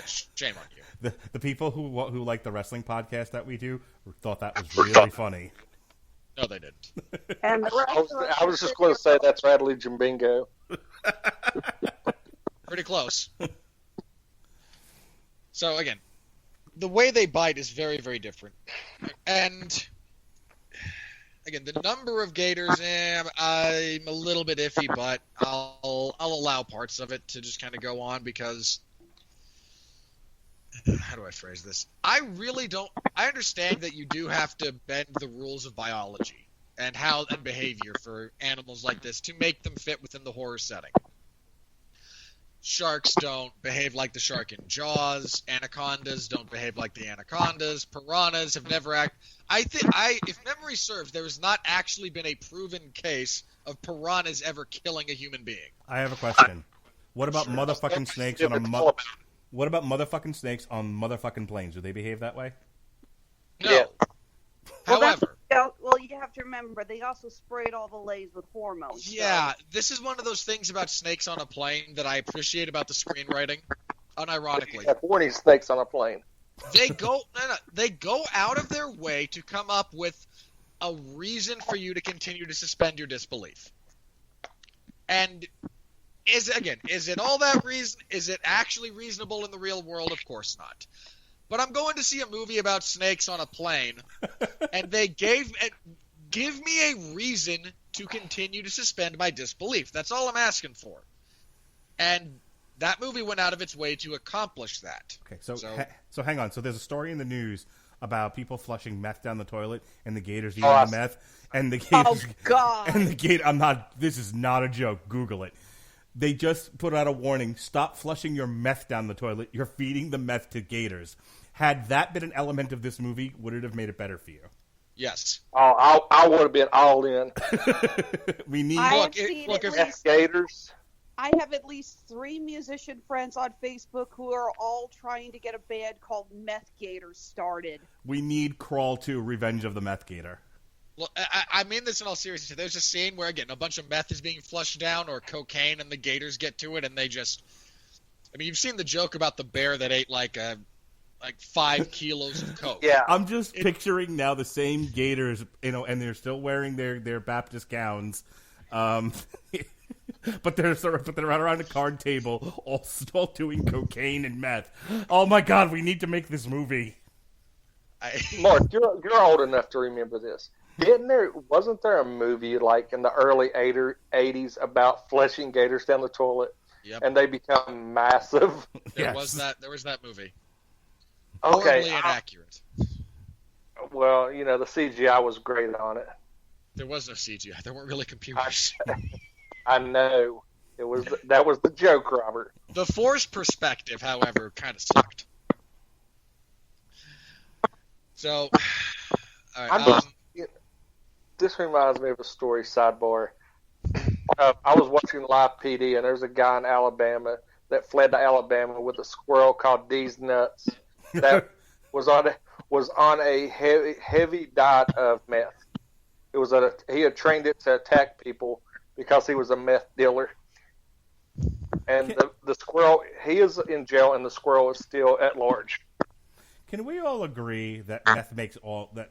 Shame on you. The people who like the wrestling podcast that we do thought that was really funny. No, they didn't. And I was just going to say that's Radulich and Bingo. Pretty close. So again, the way they bite is very, very different. And again, the number of gators, I'm a little bit iffy, but I'll allow parts of it to just kind of go on because how do I phrase this? I really don't. I understand that you do have to bend the rules of biology and behavior for animals like this to make them fit within the horror setting. Sharks don't behave like the shark in Jaws. Anacondas don't behave like the anacondas. Piranhas have never if memory serves, there has not actually been a proven case of piranhas ever killing a human being. I have a question. What about motherfucking snakes on What about motherfucking snakes on motherfucking planes? Do they behave that way? No. Yeah. However, well, you have to remember they also sprayed all the lays with hormones. yeah, this is one of those things about snakes on a plane that I appreciate about the screenwriting. Unironically, Yeah, warning snakes on a plane. they go out of their way to come up with a reason for you to continue to suspend your disbelief. And is it all that reason? Is it actually reasonable in the real world? Of course not. But I'm going to see a movie about snakes on a plane, and they give me a reason to continue to suspend my disbelief. That's all I'm asking for. And that movie went out of its way to accomplish that. Okay, so hang on. So there's a story in the news about people flushing meth down the toilet and the gators eating the meth, and the gators. Oh God! And the gator. This is not a joke. Google it. They just put out a warning: stop flushing your meth down the toilet. You're feeding the meth to gators. Had that been an element of this movie, would it have made it better for you? Yes. Oh, I would have been all in. We need Gators. I have at least 3 musician friends on Facebook who are all trying to get a band called Meth Gators started. We need Crawl 2: Revenge of the Meth Gator. Well, I mean this in all seriousness. There's a scene where, again, a bunch of meth is being flushed down, or cocaine, and the gators get to it, and they just... I mean, you've seen the joke about the bear that ate like 5 kilos of coke. Yeah. I'm just picturing now the same gators, and they're still wearing their Baptist gowns, but they're right around a card table, all doing cocaine and meth. Oh my God, we need to make this movie. Mark, you're old enough to remember this. Wasn't there a movie like in the early 80s about flushing gators down the toilet? Yep. And they become massive? There was that movie. Okay. Horribly inaccurate. Well, the CGI was great on it. There was no CGI. There weren't really computers. I know. That was the joke, Robert. The force perspective, however, kind of sucked. So, all right, this reminds me of a story, sidebar. I was watching Live PD, and there's a guy in Alabama that fled to Alabama with a squirrel called D's Nuts that was on a heavy diet of meth. He had trained it to attack people because he was a meth dealer. And the squirrel, he is in jail, and the squirrel is still at large. Can we all agree that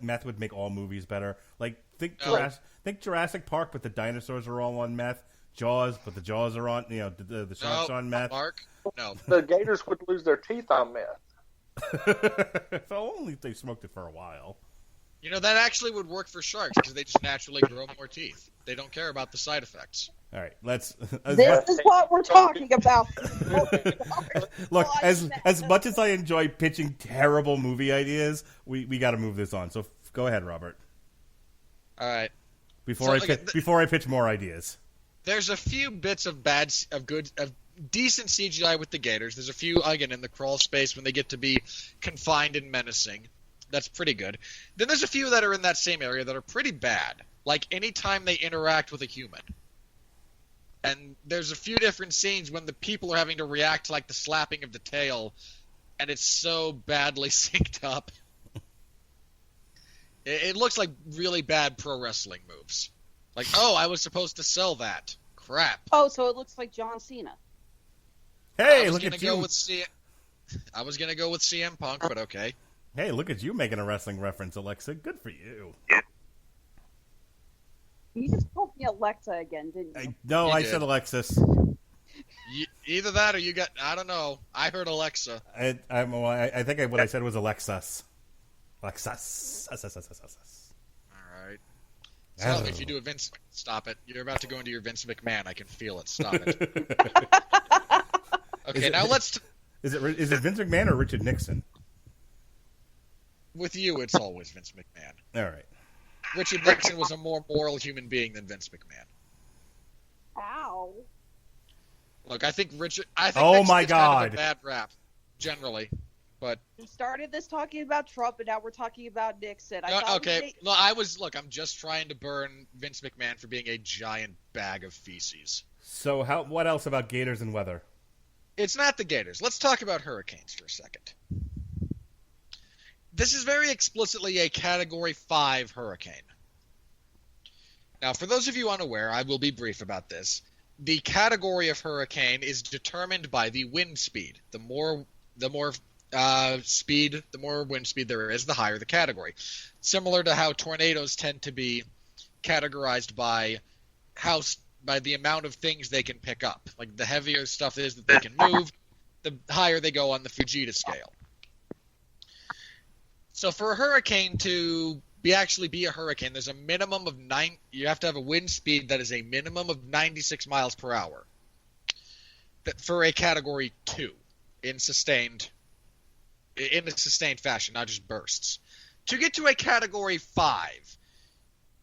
meth would make all movies better? Like think Jurassic Park, but the dinosaurs are all on meth. Jaws, but the Jaws are on the sharks on meth. Mark, no. The gators would lose their teeth on meth. If only they smoked it for a while. That actually would work for sharks because they just naturally grow more teeth. They don't care about the side effects. All right, this is what we're talking about. Look, as much as I enjoy pitching terrible movie ideas, we got to move this on. So go ahead, Robert. All right. Before I pitch more ideas, there's a few bits of decent CGI with the gators. There's a few again in the crawl space when they get to be confined and menacing. That's pretty good. Then there's a few that are in that same area that are pretty bad. Like anytime they interact with a human. And there's a few different scenes when the people are having to react to like the slapping of the tail, and it's so badly synced up. It looks like really bad pro wrestling moves. Like, oh, I was supposed to sell that. Crap. Oh, so it looks like John Cena. Hey, look at you. I was going to go with CM Punk, but okay. Hey, look at you making a wrestling reference, Alexa. Good for you. You just called me Alexa again, didn't you? I said Alexis. Either that or you got, I don't know. I heard Alexa. I think what I said was Alexis. Alexis. All right. Tell me if you do a Vince. Stop it. You're about to go into your Vince McMahon. I can feel it. Stop it. Okay, now let's. Is it Vince McMahon or Richard Nixon? With you, it's always Vince McMahon. All right. Richard Nixon was a more moral human being than Vince McMahon. Ow. Look, I think Richard. Oh Nixon my is God. kind of a bad rap, generally. But We started this talking about Trump, and now we're talking about Nixon. okay, no, I'm just trying to burn Vince McMahon for being a giant bag of feces. So what else about gators and weather? It's not the Gators. Let's talk about hurricanes for a second. This is very explicitly a Category 5 hurricane. Now, for those of you unaware, I will be brief about this. The category of hurricane is determined by the wind speed. The more wind speed there is, the higher the category. Similar to how tornadoes tend to be categorized by the amount of things they can pick up. Like, the heavier stuff is that they can move, the higher they go on the Fujita scale. So for a hurricane to actually be a hurricane, there's a minimum of you have to have a wind speed that is a minimum of 96 miles per hour. For a Category 2 in a sustained fashion, not just bursts. To get to a Category 5,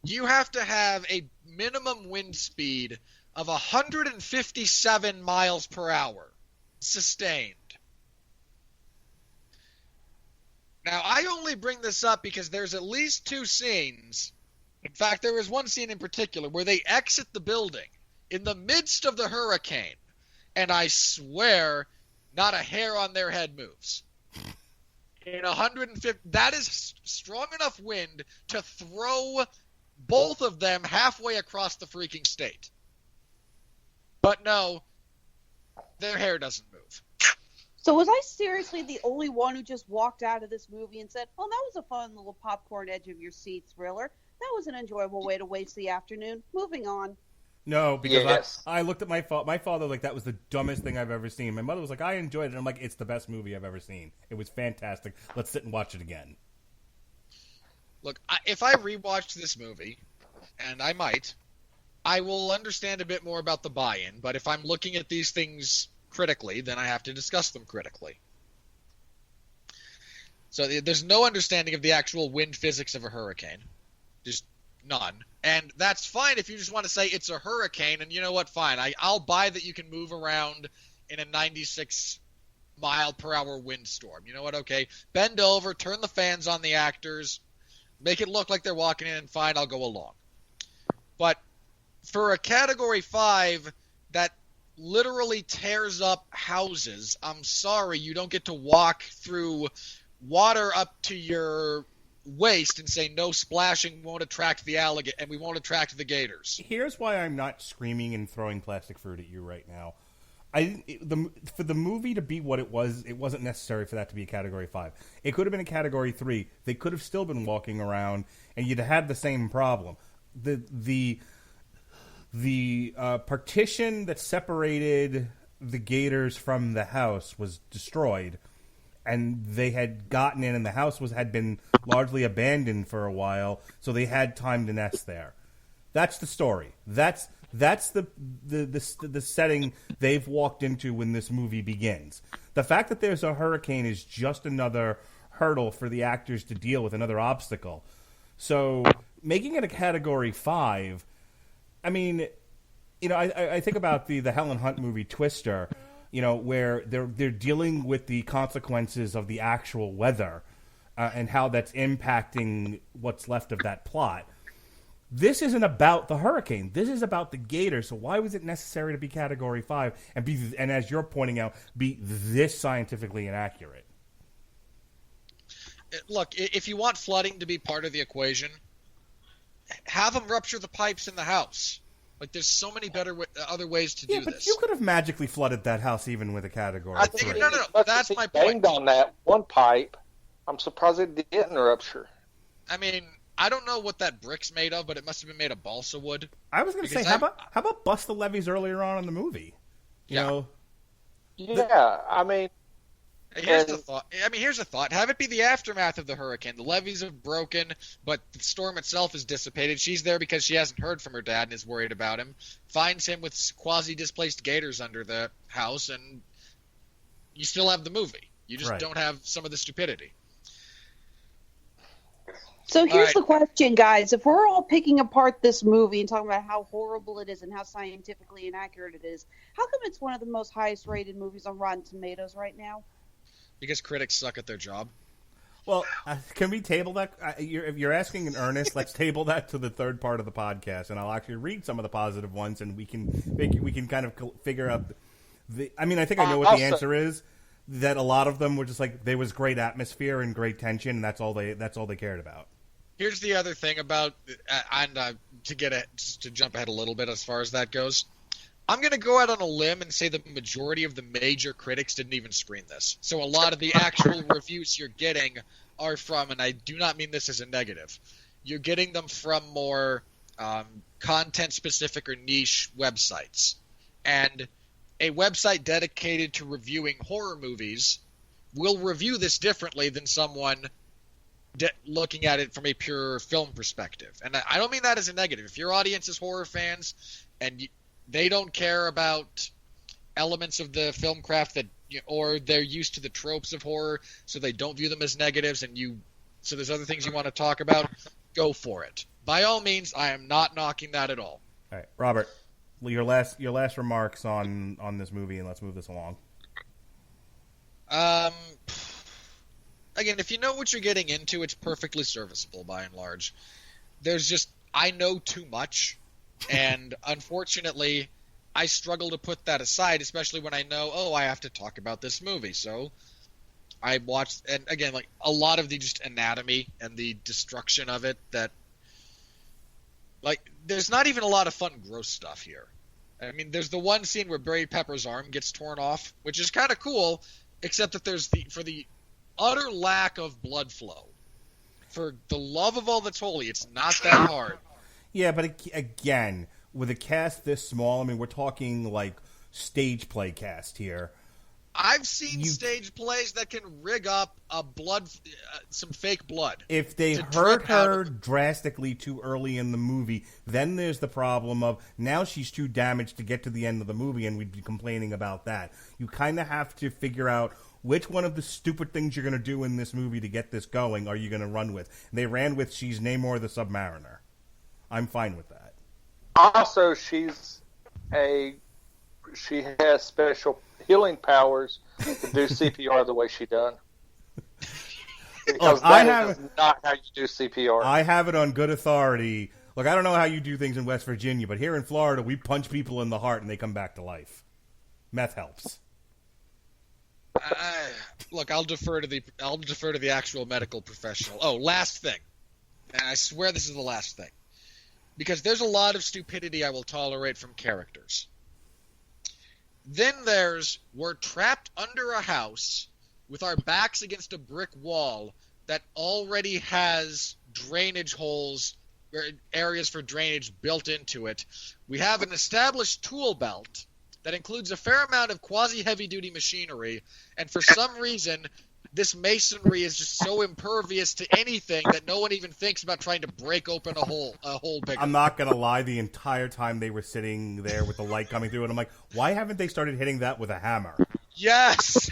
you have to have a minimum wind speed of 157 miles per hour, sustained. Now, I only bring this up because there's at least 2 scenes. In fact, there is one scene in particular where they exit the building in the midst of the hurricane, and I swear not a hair on their head moves. In 150, that is strong enough wind to throw both of them halfway across the freaking state. But no, their hair doesn't move. So was I seriously the only one who just walked out of this movie and said, "Well, that was a fun little popcorn edge of your seat thriller. That was an enjoyable way to waste the afternoon. Moving on." No, because Yes. I looked at my father like that was the dumbest thing I've ever seen. My mother was like, I enjoyed it. And I'm like, it's the best movie I've ever seen. It was fantastic. Let's sit and watch it again. Look, if I rewatched this movie, and I might, I will understand a bit more about the buy-in. But if I'm looking at these things critically, then I have to discuss them critically. So there's no understanding of the actual wind physics of a hurricane. Just none. And that's fine if you just want to say it's a hurricane, and you know what, fine. I'll buy that you can move around in a 96 mile per hour windstorm. You know what, okay, bend over, turn the fans on the actors, make it look like they're walking in, and fine, I'll go along. But for a Category 5 that literally tears up houses, I'm sorry, you don't get to walk through water up to your waist and say no splashing won't attract the alligator and we won't attract the gators. Here's why I'm not screaming and throwing plastic fruit at you right now. For the movie to be what it wasn't necessary for that to be a Category 5. It could have been a Category 3. They could have still been walking around, and you'd have had the same problem. The partition that separated the gators from the house was destroyed, and they had gotten in, and the house had been largely abandoned for a while, so they had time to nest there. That's the story. That's the setting they've walked into when this movie begins. The fact that there's a hurricane is just another hurdle for the actors to deal with, another obstacle. So making it a Category 5, I mean, I think about the Helen Hunt movie Twister, where they're dealing with the consequences of the actual weather and how that's impacting what's left of that plot. This isn't about the hurricane. This is about the gator. So why was it necessary to be Category 5 and as you're pointing out, be this scientifically inaccurate? Look, if you want flooding to be part of the equation, have them rupture the pipes in the house. Like, there's so many other ways to do this. Yeah, but you could have magically flooded that house even with a Category 3. No. That's my point. Banged on that one pipe. I'm surprised it didn't rupture. I mean, I don't know what that brick's made of, but it must have been made of balsa wood. I was going to say, how about bust the levees earlier on in the movie? You know? Yeah, I mean, Here's the thought. Here's a thought. Have it be the aftermath of the hurricane. The levees have broken, but the storm itself is dissipated. She's there because she hasn't heard from her dad and is worried about him. Finds him with quasi-displaced gators under the house, and you still have the movie. You just don't have some of the stupidity. So here's the question, guys. If we're all picking apart this movie and talking about how horrible it is and how scientifically inaccurate it is, how come it's one of the most highest rated movies on Rotten Tomatoes right now? Because critics suck at their job. Well, can we table that? If you're asking in earnest, let's table that to the third part of the podcast, and I'll actually read some of the positive ones, and we can kind of figure out the. I think I know what the answer is. That a lot of them were just like there was great atmosphere and great tension, and that's all they cared about. Here's the other thing about, and to jump ahead a little bit as far as that goes, I'm going to go out on a limb and say the majority of the major critics didn't even screen this. So a lot of the actual reviews you're getting are from, and I do not mean this as a negative, you're getting them from more content-specific or niche websites. And a website dedicated to reviewing horror movies will review this differently than someone looking at it from a pure film perspective. And I don't mean that as a negative. If your audience is horror fans and they don't care about elements of the film craft or they're used to the tropes of horror, so they don't view them as negatives, so there's other things you want to talk about, go for it. By all means, I am not knocking that at all. All right, Robert, your last remarks on this movie, and let's move this along. Again, if you know what you're getting into, it's perfectly serviceable by and large. I know too much, and unfortunately, I struggle to put that aside, especially when I know, I have to talk about this movie. So I watched, and again, like a lot of the just anatomy and the destruction of it there's not even a lot of fun, gross stuff here. There's the one scene where Barry Pepper's arm gets torn off, which is kind of cool, except that for the utter lack of blood flow. For the love of all that's holy, it's not that hard. Yeah, but again, with a cast this small, we're talking like stage play cast here. I've seen stage plays that can rig up some fake blood. If they hurt her drastically too early in the movie, then there's the problem of now she's too damaged to get to the end of the movie, and we'd be complaining about that. You kind of have to figure out which one of the stupid things you're going to do in this movie to get this going are you going to run with. They ran with she's Namor the Submariner. I'm fine with that. Also, she has special healing powers to do CPR the way she done. Because that is not how you do CPR. I have it on good authority. Look, I don't know how you do things in West Virginia, but here in Florida, we punch people in the heart and they come back to life. Meth helps. Look, I'll defer to the actual medical professional. Oh, last thing, and I swear this is the last thing, because there's a lot of stupidity I will tolerate from characters. Then we're trapped under a house with our backs against a brick wall that already has drainage holes, areas for drainage built into it. We have an established tool belt that includes a fair amount of quasi-heavy-duty machinery, and for some reason, this masonry is just so impervious to anything that no one even thinks about trying to break open a hole bigger. I'm not going to lie, the entire time they were sitting there with the light coming through, and I'm like, why haven't they started hitting that with a hammer? Yes!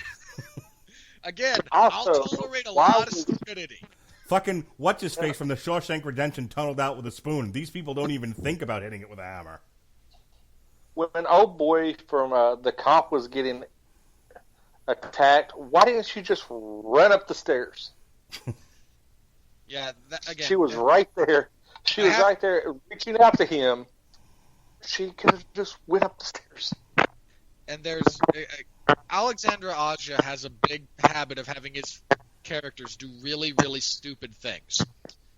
Again, Also, I'll tolerate a lot of stupidity. Fucking what's-his-face from the Shawshank Redemption tunneled out with a spoon. These people don't even think about hitting it with a hammer. When old boy from the cop was getting attacked, why didn't she just run up the stairs? Yeah, again. She was right there. She was right there reaching out to him. She could have just went up the stairs. And there's Alexandra Aja has a big habit of having his characters do really, really stupid things.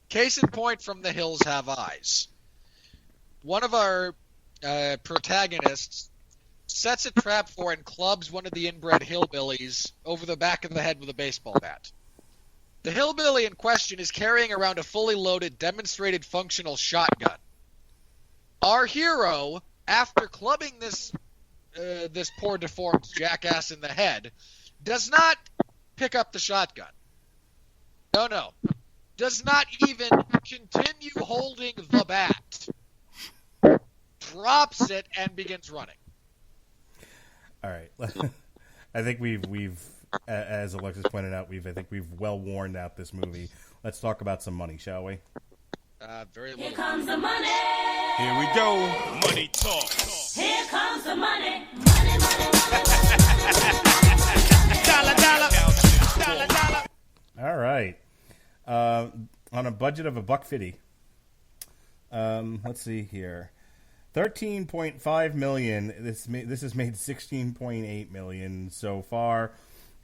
Case in point from The Hills Have Eyes. One of our protagonists sets a trap for and clubs one of the inbred hillbillies over the back of the head with a baseball bat. The hillbilly in question is carrying around a fully loaded, demonstrated functional shotgun. Our hero, after clubbing this poor deformed jackass in the head, does not pick up the shotgun. No. Does not even continue holding the bat. Drops it and begins running. All right. I think we've, as Alexis pointed out, I think we've well worn out this movie. Let's talk about some money, shall we? Very Here little. comes the money. Here we go. Money talk. Here comes the money. Money, money, money. Dollar. All right. On a budget of $1.50. Let's see here. $13.5 million. This has made $16.8 million so far.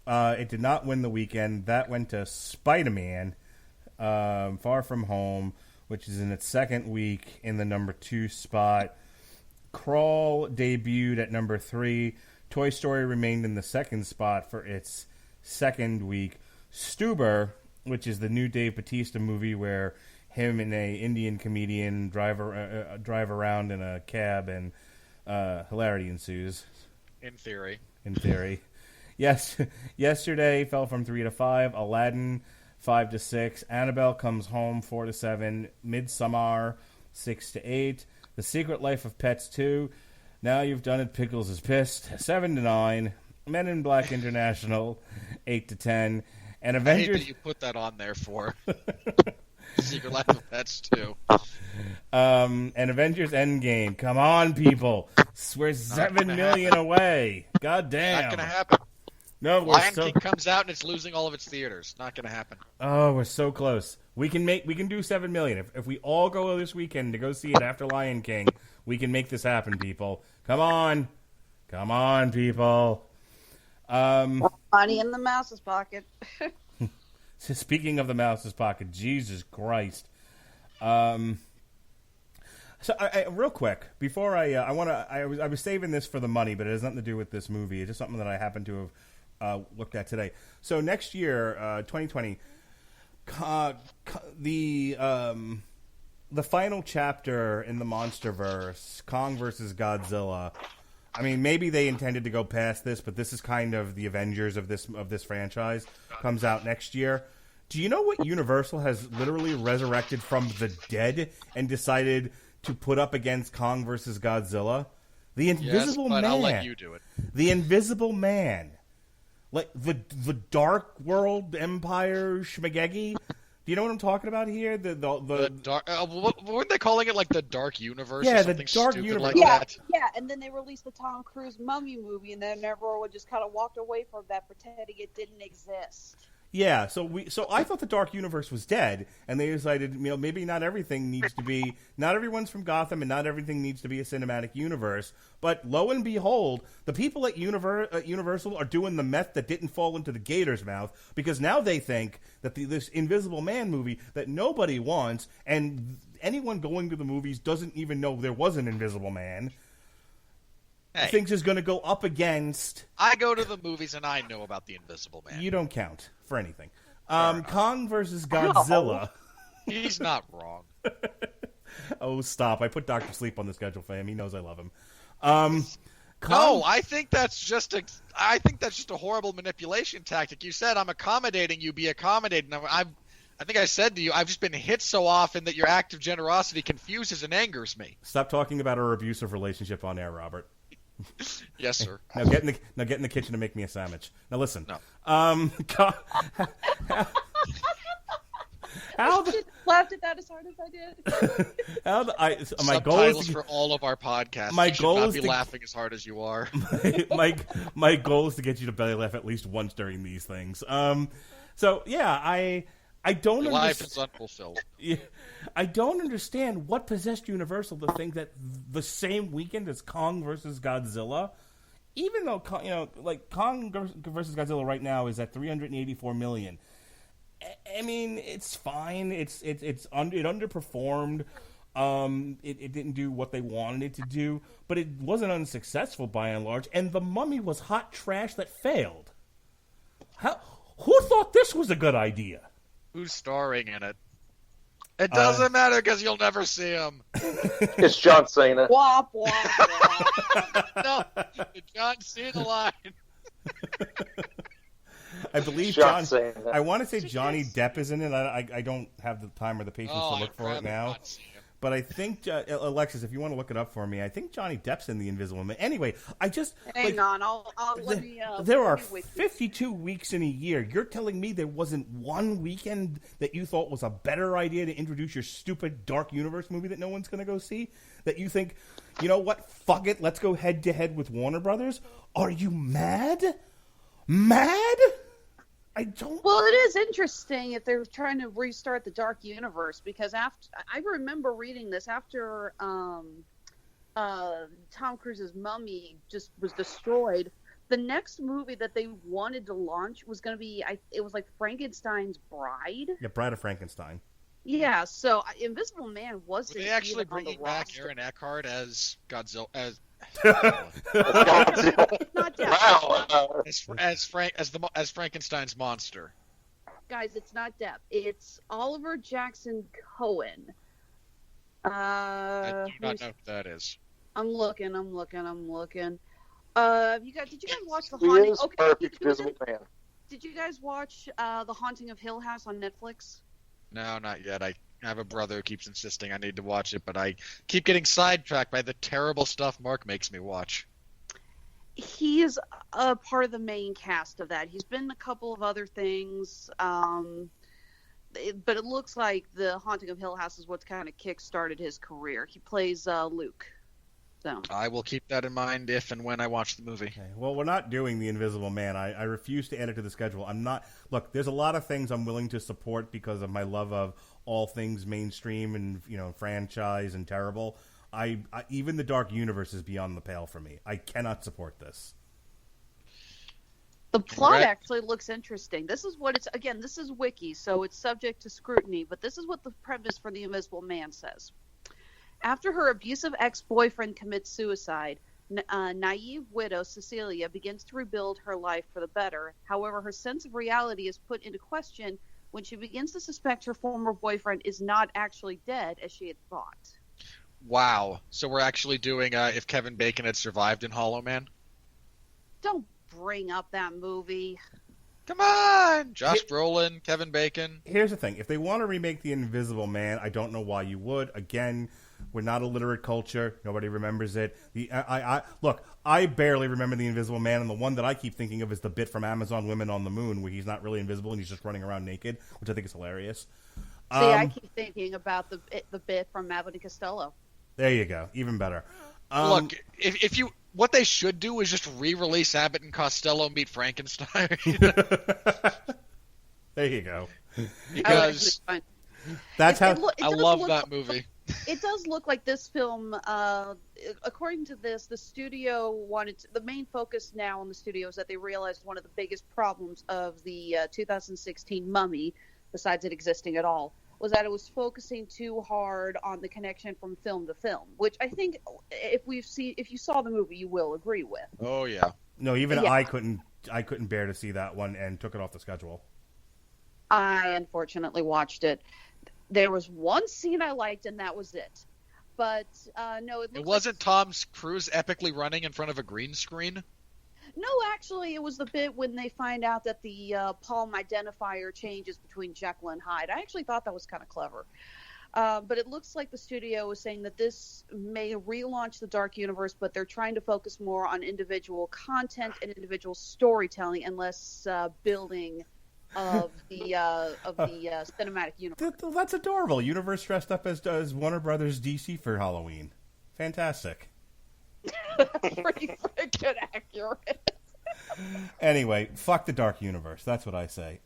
It did not win the weekend. That went to Spider-Man, Far From Home, which is in its second week in the number 2 spot. Crawl debuted at number 3. Toy Story remained in the second spot for its second week. Stuber, which is the new Dave Bautista movie where him and a Indian comedian drive around in a cab and hilarity ensues. In theory. Yes, yesterday fell from 3 to 5. Aladdin 5 to 6. Annabelle Comes Home 4 to 7. Midsommar 6 to 8. The Secret Life of Pets 2. Now You've Done It. Pickles is Pissed 7 to 9. Men in Black International 8 to 10. And I hate Avengers. that you put that on there for Secret Life of Pets 2. And Avengers Endgame. Come on, people. We're 7 million away. God damn. Not gonna happen. No, we're Lion so. King comes out and it's losing all of its theaters. Not gonna happen. Oh, we're so close. We can do 7 million. If we all go this weekend to go see it after Lion King, we can make this happen, people. Come on, people. Money in the mouse's pocket. Speaking of the mouse's pocket, Jesus Christ. So, real quick, before I was saving this for the money, but it has nothing to do with this movie. It's just something that I happen to have looked at today. So next year, 2020, the final chapter in the MonsterVerse, Kong versus Godzilla. I mean, maybe they intended to go past this, but this is kind of the Avengers of this franchise. Comes out next year. Do you know what Universal has literally resurrected from the dead and decided to put up against Kong versus Godzilla? The Invisible Man. I'll let you do it. The Invisible Man. Like the Dark World Empire Schmagegi. Do you know what I'm talking about here? The dark. What weren't they calling it? Like the Dark Universe? Yeah, or the something Dark stupid Universe. Like that. Yeah, and then they released the Tom Cruise Mummy movie, and then everyone just kind of walked away from that, pretending it didn't exist. Yeah, so I thought the Dark Universe was dead, and they decided, maybe not everyone's from Gotham, and not everything needs to be a cinematic universe. But lo and behold, the people at Universal are doing the meth that didn't fall into the gator's mouth, because now they think that this Invisible Man movie that nobody wants, and anyone going to the movies doesn't even know there was an Invisible Man, thinks is going to go up against... I go to the movies and I know about the Invisible Man. You don't count for anything. Kong versus Godzilla. He's not wrong. Oh, stop. I put Dr. Sleep on the schedule for him. He knows I love him. No, I think that's just a horrible manipulation tactic. You said I'm accommodating you, be accommodating. I think I said to you, I've just been hit so often that your act of generosity confuses and angers me. Stop talking about our abusive relationship on air, Robert. Yes, sir. Now get in the kitchen and make me a sandwich. Now listen. No. Laughed at that as hard as I did. My goal is Subtitles for all of our podcasts. My You should goal not is be to- laughing as hard as you are. my goal is to get you to belly laugh at least once during these things. So yeah, I don't Your life understand. is unfulfilled. Yeah, I don't understand what possessed Universal to think that the same weekend as Kong versus Godzilla, even though Kong versus Godzilla right now is at 384 million. I mean, it's fine. It underperformed. It didn't do what they wanted it to do, but it wasn't unsuccessful by and large. And The Mummy was hot trash that failed. Who thought this was a good idea? Who's starring in it? It doesn't matter because you'll never see him. It's John Cena. Womp, womp, womp. No, the John Cena line. I believe Shocked saying that. I want to say Johnny Depp is in it. I don't have the time or the patience to look for it now. But I think, Alexis, if you want to look it up for me, I think Johnny Depp's in The Invisible Man. Anyway, I just... Hang on, I'll let me... there are let me wait. 52 weeks in a year. You're telling me there wasn't one weekend that you thought was a better idea to introduce your stupid Dark Universe movie that no one's going to go see? That you think, you know what, fuck it, let's go head-to-head with Warner Brothers? Are you mad? Mad? I don't... Well, it is interesting if they're trying to restart the Dark Universe, because after I remember reading this after Tom Cruise's Mummy just was destroyed. The next movie that they wanted to launch was going to be, it was like Frankenstein's Bride. Yeah, Bride of Frankenstein. Yeah, so Invisible Man wasn't. Were they actually even on the bringing back roster. Aaron Eckhart as Godzilla? As It's not Depp. Wow. as Frankenstein's monster. Guys, it's not Depp. It's Oliver Jackson Cohen. I do not know who that is. I'm looking. You guys, did you guys watch The He Haunting? is perfect Invisible Man. Did you guys watch The Haunting of Hill House on Netflix? No, not yet. I have a brother who keeps insisting I need to watch it, but I keep getting sidetracked by the terrible stuff Mark makes me watch. He is a part of the main cast of that. He's been in a couple of other things, but it looks like The Haunting of Hill House is what's kind of kick-started his career. He plays Luke. So. I will keep that in mind if and when I watch the movie. Okay. Well, we're not doing The Invisible Man. I refuse to add it to the schedule. I'm not... Look, there's a lot of things I'm willing to support because of my love of all things mainstream and, franchise and terrible. I even the Dark Universe is beyond the pale for me. I cannot support this. The plot actually looks interesting. This is what it's... Again, this is Wiki, so it's subject to scrutiny, but this is what the premise for The Invisible Man says. After her abusive ex-boyfriend commits suicide, naive widow Cecilia begins to rebuild her life for the better. However, her sense of reality is put into question when she begins to suspect her former boyfriend is not actually dead as she had thought. Wow. So we're actually doing if Kevin Bacon had survived in Hollow Man? Don't bring up that movie. Come on! Josh Brolin, Kevin Bacon. Here's the thing. If they want to remake The Invisible Man, I don't know why you would. Again... We're not a literate culture. Nobody remembers it. Look, I barely remember The Invisible Man, and the one that I keep thinking of is the bit from Amazon Women on the Moon, where he's not really invisible and he's just running around naked, which I think is hilarious. See, I keep thinking about the bit from Abbott and Costello. There you go. Even better. Look, if you... What they should do is just re-release Abbott and Costello meet Frankenstein. There you go. Because that's how... I love that movie. It does look like this film, according to this, the studio wanted to, the main focus now on the studio is that they realized one of the biggest problems of the 2016 Mummy, besides it existing at all, was that it was focusing too hard on the connection from film to film, which I think if you saw the movie, you will agree with. Oh yeah. No, even yeah. I couldn't bear to see that one and took it off the schedule. I unfortunately watched it. There was one scene I liked, and that was it. But no, it wasn't Tom Cruise epically running in front of a green screen. No, actually, it was the bit when they find out that the palm identifier changes between Jekyll and Hyde. I actually thought that was kind of clever. But it looks like the studio is saying that this may relaunch the Dark Universe, but they're trying to focus more on individual content and individual storytelling and less building of the cinematic universe. That's adorable. Universe dressed up as Warner Brothers DC for Halloween. Fantastic. Pretty freaking accurate. Anyway, fuck the Dark Universe. That's what I say.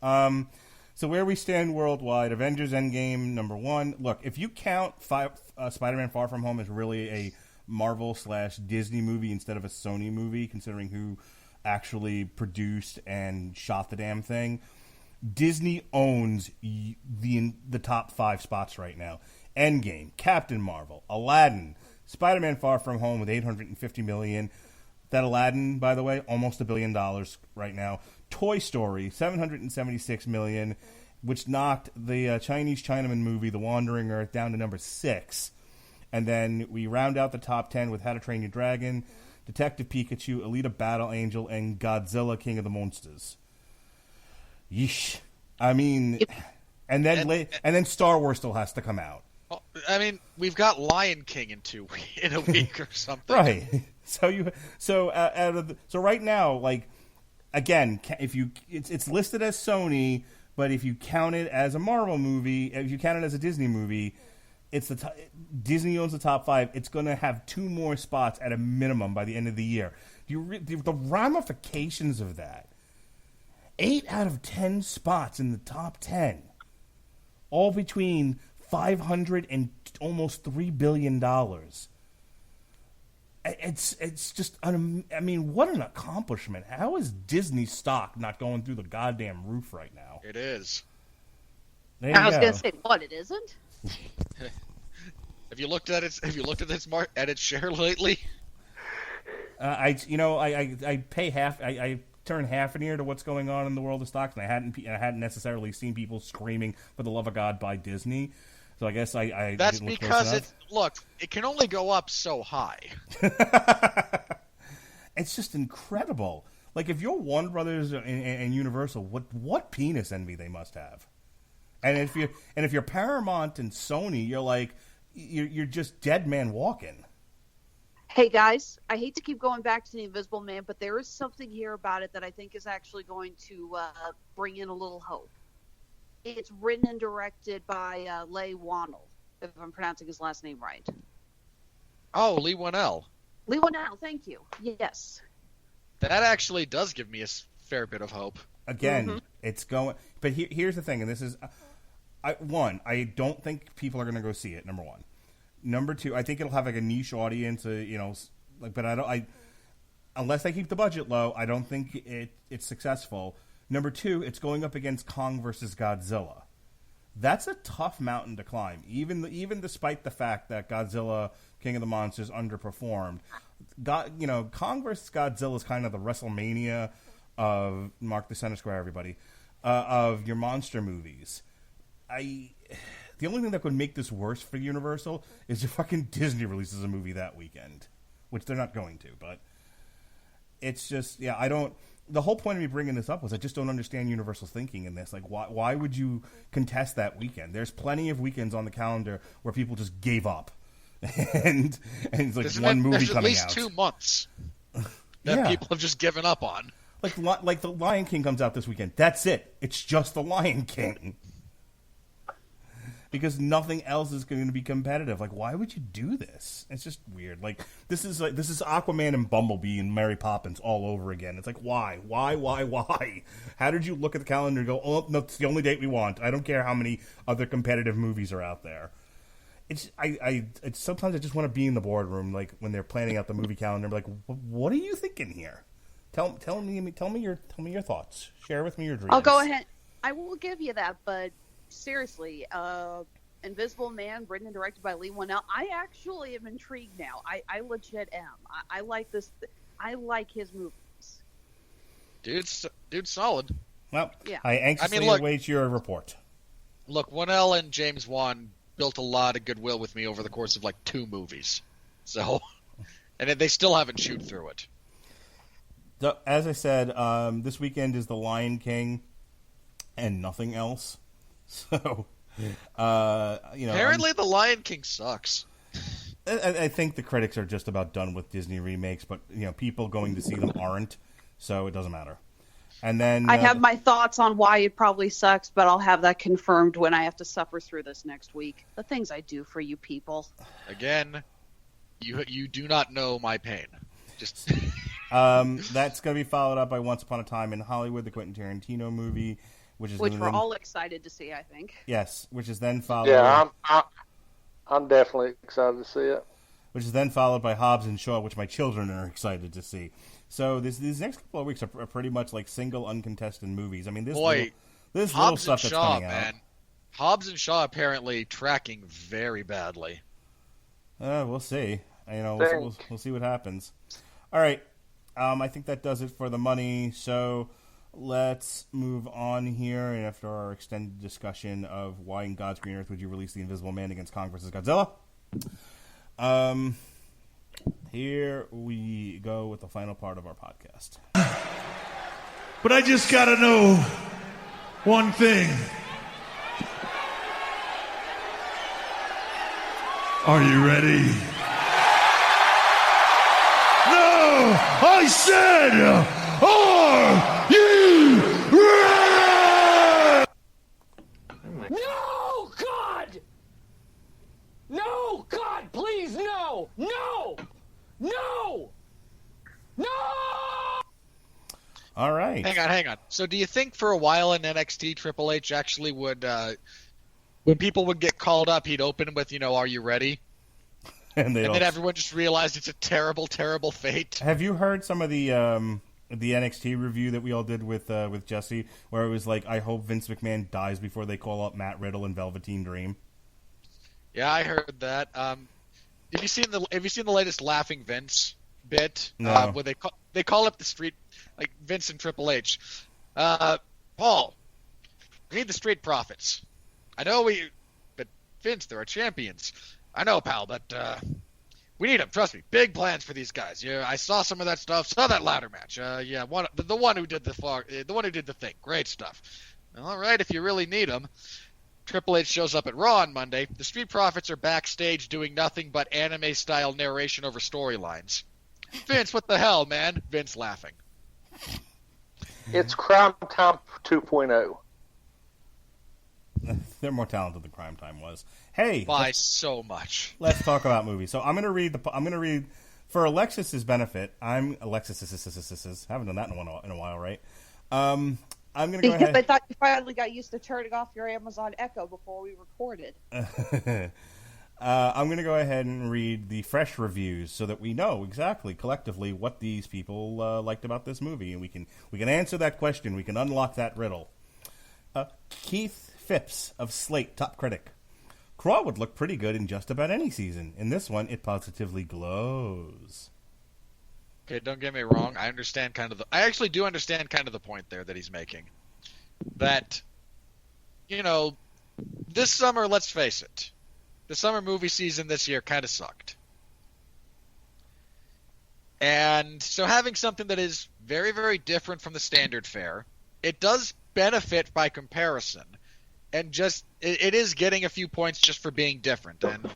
So where we stand worldwide, Avengers Endgame, #1. Look, if you count Spider-Man Far From Home as really a Marvel/Disney movie instead of a Sony movie, considering who actually produced and shot the damn thing, Disney owns the top 5 spots right now. Endgame, Captain Marvel, Aladdin, Spider-Man Far From Home with $850 million. That Aladdin, by the way, almost $1 billion right now. Toy Story, $776 million, which knocked the Chinese Chinaman movie, The Wandering Earth, down to number 6. And then we round out the top 10 with How to Train Your Dragon, Detective Pikachu, Alita Battle Angel, and Godzilla, King of the Monsters. Yeesh. I mean, and then Star Wars still has to come out. Well, I mean, we've got Lion King in a week or something. Right. So right now, like, again, if it's listed as Sony, but if you count it as a Marvel movie, if you count it as a Disney movie, it's Disney owns the top 5. It's going to have 2 more spots at a minimum by the end of the year. The ramifications of that. 8 out of 10 spots in the top 10, all between $500 and almost $3 billion. It's just, I mean, what an accomplishment. How is Disney stock not going through the goddamn roof right now? It is. I was going to say, what, it isn't? Have you looked at its share lately? I pay half. I turn half an ear to what's going on in the world of stocks, and I hadn't necessarily seen people screaming for the love of God buy Disney. So I guess I That's didn't look because close it can only go up so high. It's just incredible. Like, if you're Warner Brothers and Universal, what penis envy they must have. And if you're Paramount and Sony, you're like you're just dead man walking. Hey guys, I hate to keep going back to the Invisible Man, but there is something here about it that I think is actually going to bring in a little hope. It's written and directed by Leigh Whannell, if I'm pronouncing his last name right. Oh, Leigh Whannell. Leigh Whannell, thank you. Yes. That actually does give me a fair bit of hope. Again, it's going. But here's the thing, and this is, I don't think people are going to go see it. Number one. Number two, I think it'll have like a niche audience, but unless they keep the budget low, I don't think it's successful. Number two, it's going up against Kong versus Godzilla. That's a tough mountain to climb, even despite the fact that Godzilla, King of the Monsters, underperformed. Kong versus Godzilla is kind of the WrestleMania of Mark the Center Square, everybody, of your monster movies. The only thing that could make this worse for Universal is if fucking Disney releases a movie that weekend, which they're not going to. But it's just, I don't. The whole point of me bringing this up was I just don't understand Universal's thinking in this. Like, why would you contest that weekend? There's plenty of weekends on the calendar where people just gave up, and it's like one movie coming out. There's at least 2 months that people have just given up on. Like the Lion King comes out this weekend. That's it. It's just the Lion King. Because nothing else is going to be competitive. Like, why would you do this? It's just weird. Like this is Aquaman and Bumblebee and Mary Poppins all over again. It's like, why? How did you look at the calendar and go, oh no, it's the only date we want. I don't care how many other competitive movies are out there. It's sometimes I just want to be in the boardroom, like when they're planning out the movie calendar. Like, what are you thinking here? Tell me your thoughts. Share with me your dreams. I'll go ahead. I will give you that, but. Seriously, Invisible Man, written and directed by Leigh Whannell. I actually am intrigued now. I legit am. I like this. I like his movies. Dude's solid. Well, yeah. I anxiously await your report. Look, Whannell and James Wan built a lot of goodwill with me over the course of 2 movies. So, and they still haven't chewed through it. So, as I said, this weekend is The Lion King and nothing else. So, apparently The Lion King sucks. I think the critics are just about done with Disney remakes, but people going to see them aren't, so it doesn't matter. And then I have my thoughts on why it probably sucks, but I'll have that confirmed when I have to suffer through this next week. The things I do for you people. Again, you do not know my pain. Just that's going to be followed up by Once Upon a Time in Hollywood, the Quentin Tarantino movie. Which we're all excited to see, I think. Yes, which is then followed. Yeah, I'm definitely excited to see it. Which is then followed by Hobbs and Shaw, which my children are excited to see. So these next couple of weeks are pretty much like single uncontested movies. I mean, this little stuff that's coming out. Hobbs and Shaw apparently tracking very badly. We'll see. We'll see what happens. All right, I think that does it for the money. So. Let's move on here, and after our extended discussion of why in God's green earth would you release the Invisible Man against Kong versus Godzilla, here we go with the final part of our podcast. But I just gotta know one thing. Are you ready? No! I said, are you ready? No, God! No, God, please, no! No! No! No! All right. Hang on. So do you think for a while in NXT, Triple H actually would, when people would get called up, he'd open with, are you ready? And then everyone just realized it's a terrible, terrible fate. Have you heard some of the NXT review that we all did with Jesse, where it was like, I hope Vince McMahon dies before they call up Matt Riddle and Velveteen Dream? Yeah, I heard that. Have you seen the latest Laughing Vince bit? No. Where they call up the street, like Vince and Triple H. Paul, we need the Street Profits. I know but Vince, they're our champions. I know, pal, but we need them. Trust me, big plans for these guys. Yeah, I saw some of that stuff. Saw that ladder match. The one who did the thing. Great stuff. All right, if you really need them. Triple H shows up at Raw on Monday. The Street Profits are backstage doing nothing but anime-style narration over storylines. Vince, what the hell, man? Vince laughing. It's Crime Time 2.0. They're more talented than Crime Time was. Hey, by so much. Let's talk about movies. So I'm going to read for Alexis's benefit. Alexis. Haven't done that in a while, right? I'm going to go ahead. I thought you finally got used to turning off your Amazon Echo before we recorded. I'm going to go ahead and read the fresh reviews so that we know exactly collectively what these people liked about this movie, and we can answer that question. We can unlock that riddle. Keith Phipps of Slate, top critic. Crawl would look pretty good in just about any season. In this one, it positively glows. Okay, don't get me wrong. I actually do understand kind of the point there that he's making. That, this summer, let's face it, the summer movie season this year kind of sucked. And so having something that is very, very different from the standard fare, it does benefit by comparison. And just, it is getting a few points just for being different. And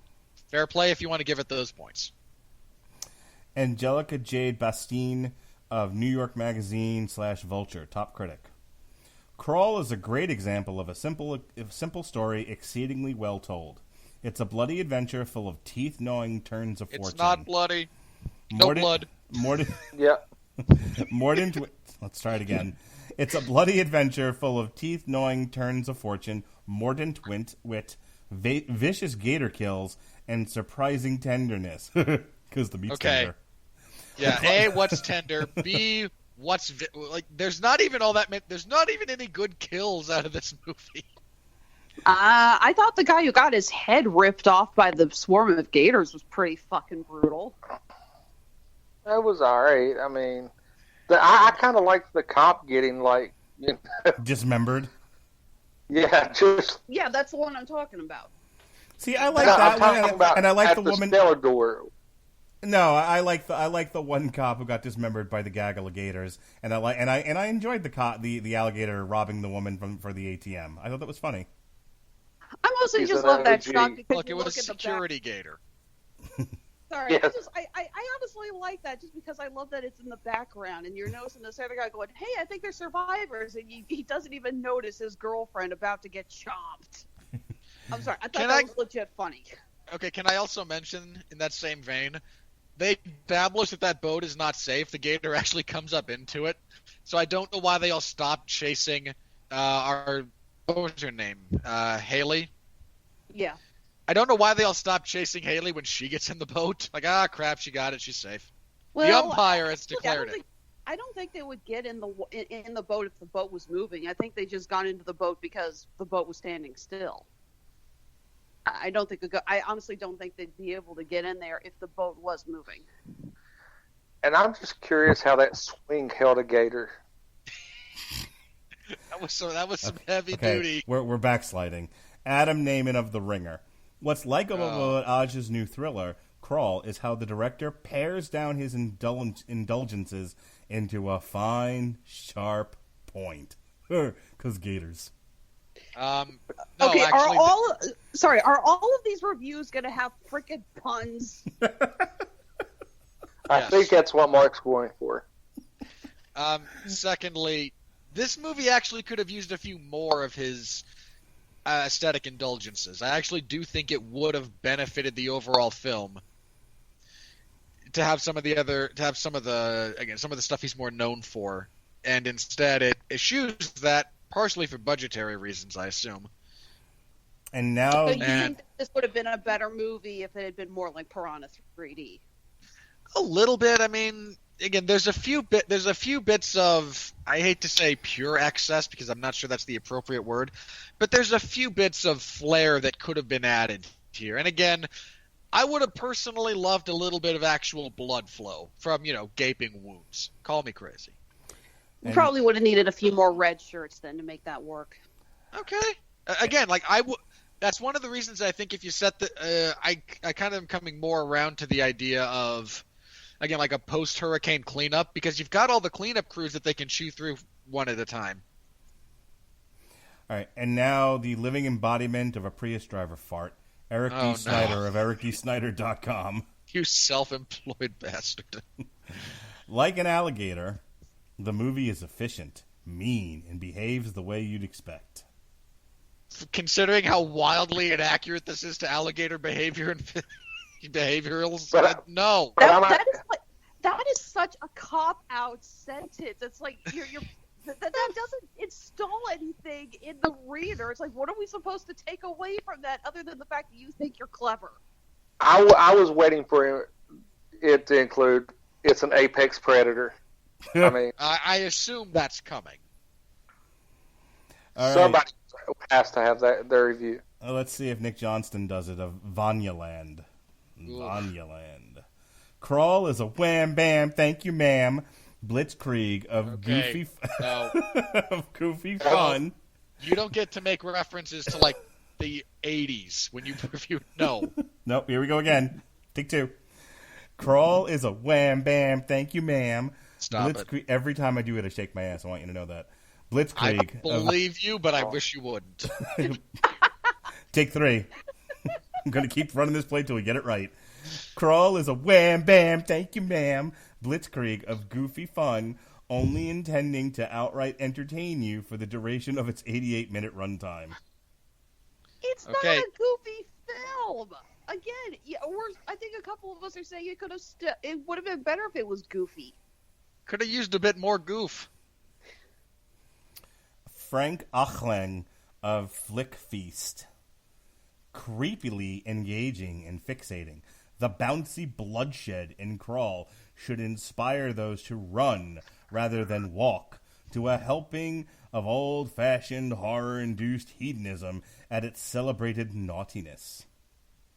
fair play if you want to give it those points. Angelica Jade Bastine of New York Magazine /Vulture, top critic. Crawl is a great example of a simple story exceedingly well told. It's a bloody adventure full of teeth-gnawing turns of fortune. It's not bloody. No blood. Yeah. Let's try it again. It's a bloody adventure full of teeth-gnawing turns of fortune, mordant wit, vicious gator kills, and surprising tenderness. Because the meat's tender. Yeah, A, what's tender? B, there's not even any good kills out of this movie. I thought the guy who got his head ripped off by the swarm of gators was pretty fucking brutal. That was alright. I mean, I kind of liked the cop getting, dismembered? Yeah, Yeah, that's the one I'm talking about. See, I like that one, and I like the woman... cellar door. No, I like the one cop who got dismembered by the gag alligators, and I enjoyed the alligator robbing the woman for the ATM. I thought that was funny. I mostly just love that shot because look, it was a security gator. Sorry, Yes. I honestly like that just because I love that it's in the background and you're noticing this other guy going, "Hey, I think they're survivors," and he doesn't even notice his girlfriend about to get chopped. I'm sorry, I thought that was legit funny. Okay, can I also mention in that same vein? They establish that boat is not safe. The gator actually comes up into it. So I don't know why they all stopped chasing what was her name? Haley? Yeah. I don't know why they all stopped chasing Haley when she gets in the boat. Like, crap, she got it. She's safe. Well, the umpire has declared it. I don't think they would get in the boat if the boat was moving. I think they just got into the boat because the boat was standing still. I honestly don't think they'd be able to get in there if the boat was moving. And I'm just curious how that swing held a gator. That was some heavy duty. We're backsliding. Adam Naiman of The Ringer. What's likable about Aj's new thriller, Crawl, is how the director pares down his indulgences into a fine, sharp point. Because gators. No, Okay, actually, are all of these reviews going to have frickin' puns? I Yes. think that's what Mark's going for. Secondly, this movie actually could have used a few more of his aesthetic indulgences. I actually do think it would have benefited the overall film to have some of the stuff he's more known for, and instead it eschews that, partially for budgetary reasons, I assume. And now, So you think that this would have been a better movie if it had been more like Piranha 3D? A little bit. I mean, again, there's a few bits of, I hate to say pure excess because I'm not sure that's the appropriate word, but there's a few bits of flair that could have been added here. And again, I would have personally loved a little bit of actual blood flow from, gaping wounds. Call me crazy. You probably would have needed a few more red shirts then to make that work. Okay. Again, that's one of the reasons I think if you set the, I kind of am coming more around to the idea of, again, like a post-hurricane cleanup, because you've got all the cleanup crews that they can chew through one at a time. all right, and now the living embodiment of a Prius driver fart, Eric Oh, D. Snyder of EricDSnyder.com. You self-employed bastard. Like an alligator, the movie is efficient, mean, and behaves the way you'd expect. Considering how wildly inaccurate this is to alligator behavior and behaviorals, But- no. That is such a cop-out sentence. It's like that doesn't install anything in the reader. It's like, what are we supposed to take away from that other than the fact that you think you're clever? I was waiting for it to include it's an apex predator. I mean, I assume that's coming. All right. somebody has to have their review. Let's see if Nick Johnston does it of Vanyaland. Vanyaland. Crawl is a wham bam, thank you ma'am. Blitzkrieg of Okay. No. of goofy fun. You don't get to make references to, like, the 80s when you review. No. Nope, here we go again. Take two. Crawl is a wham bam, thank you ma'am. Stop it. Blitzkrieg. Every time I do it, I shake my ass. I want you to know that. I Blitzkrieg. believe you, but I wish you wouldn't. Take three. I'm going to keep running this play till we get it right. Crawl is a wham bam, thank you ma'am. Blitzkrieg of goofy fun, only intending to outright entertain you for the duration of its 88-minute runtime. It's Okay. not a goofy film. Again, I think a couple of us are saying it it would have been better if it was goofy. Could have used a bit more goof. Frank Achlen of Flick Feast. Creepily engaging and fixating. The bouncy bloodshed in Crawl should inspire those to run rather than walk to a helping of old-fashioned horror-induced hedonism at its celebrated naughtiness.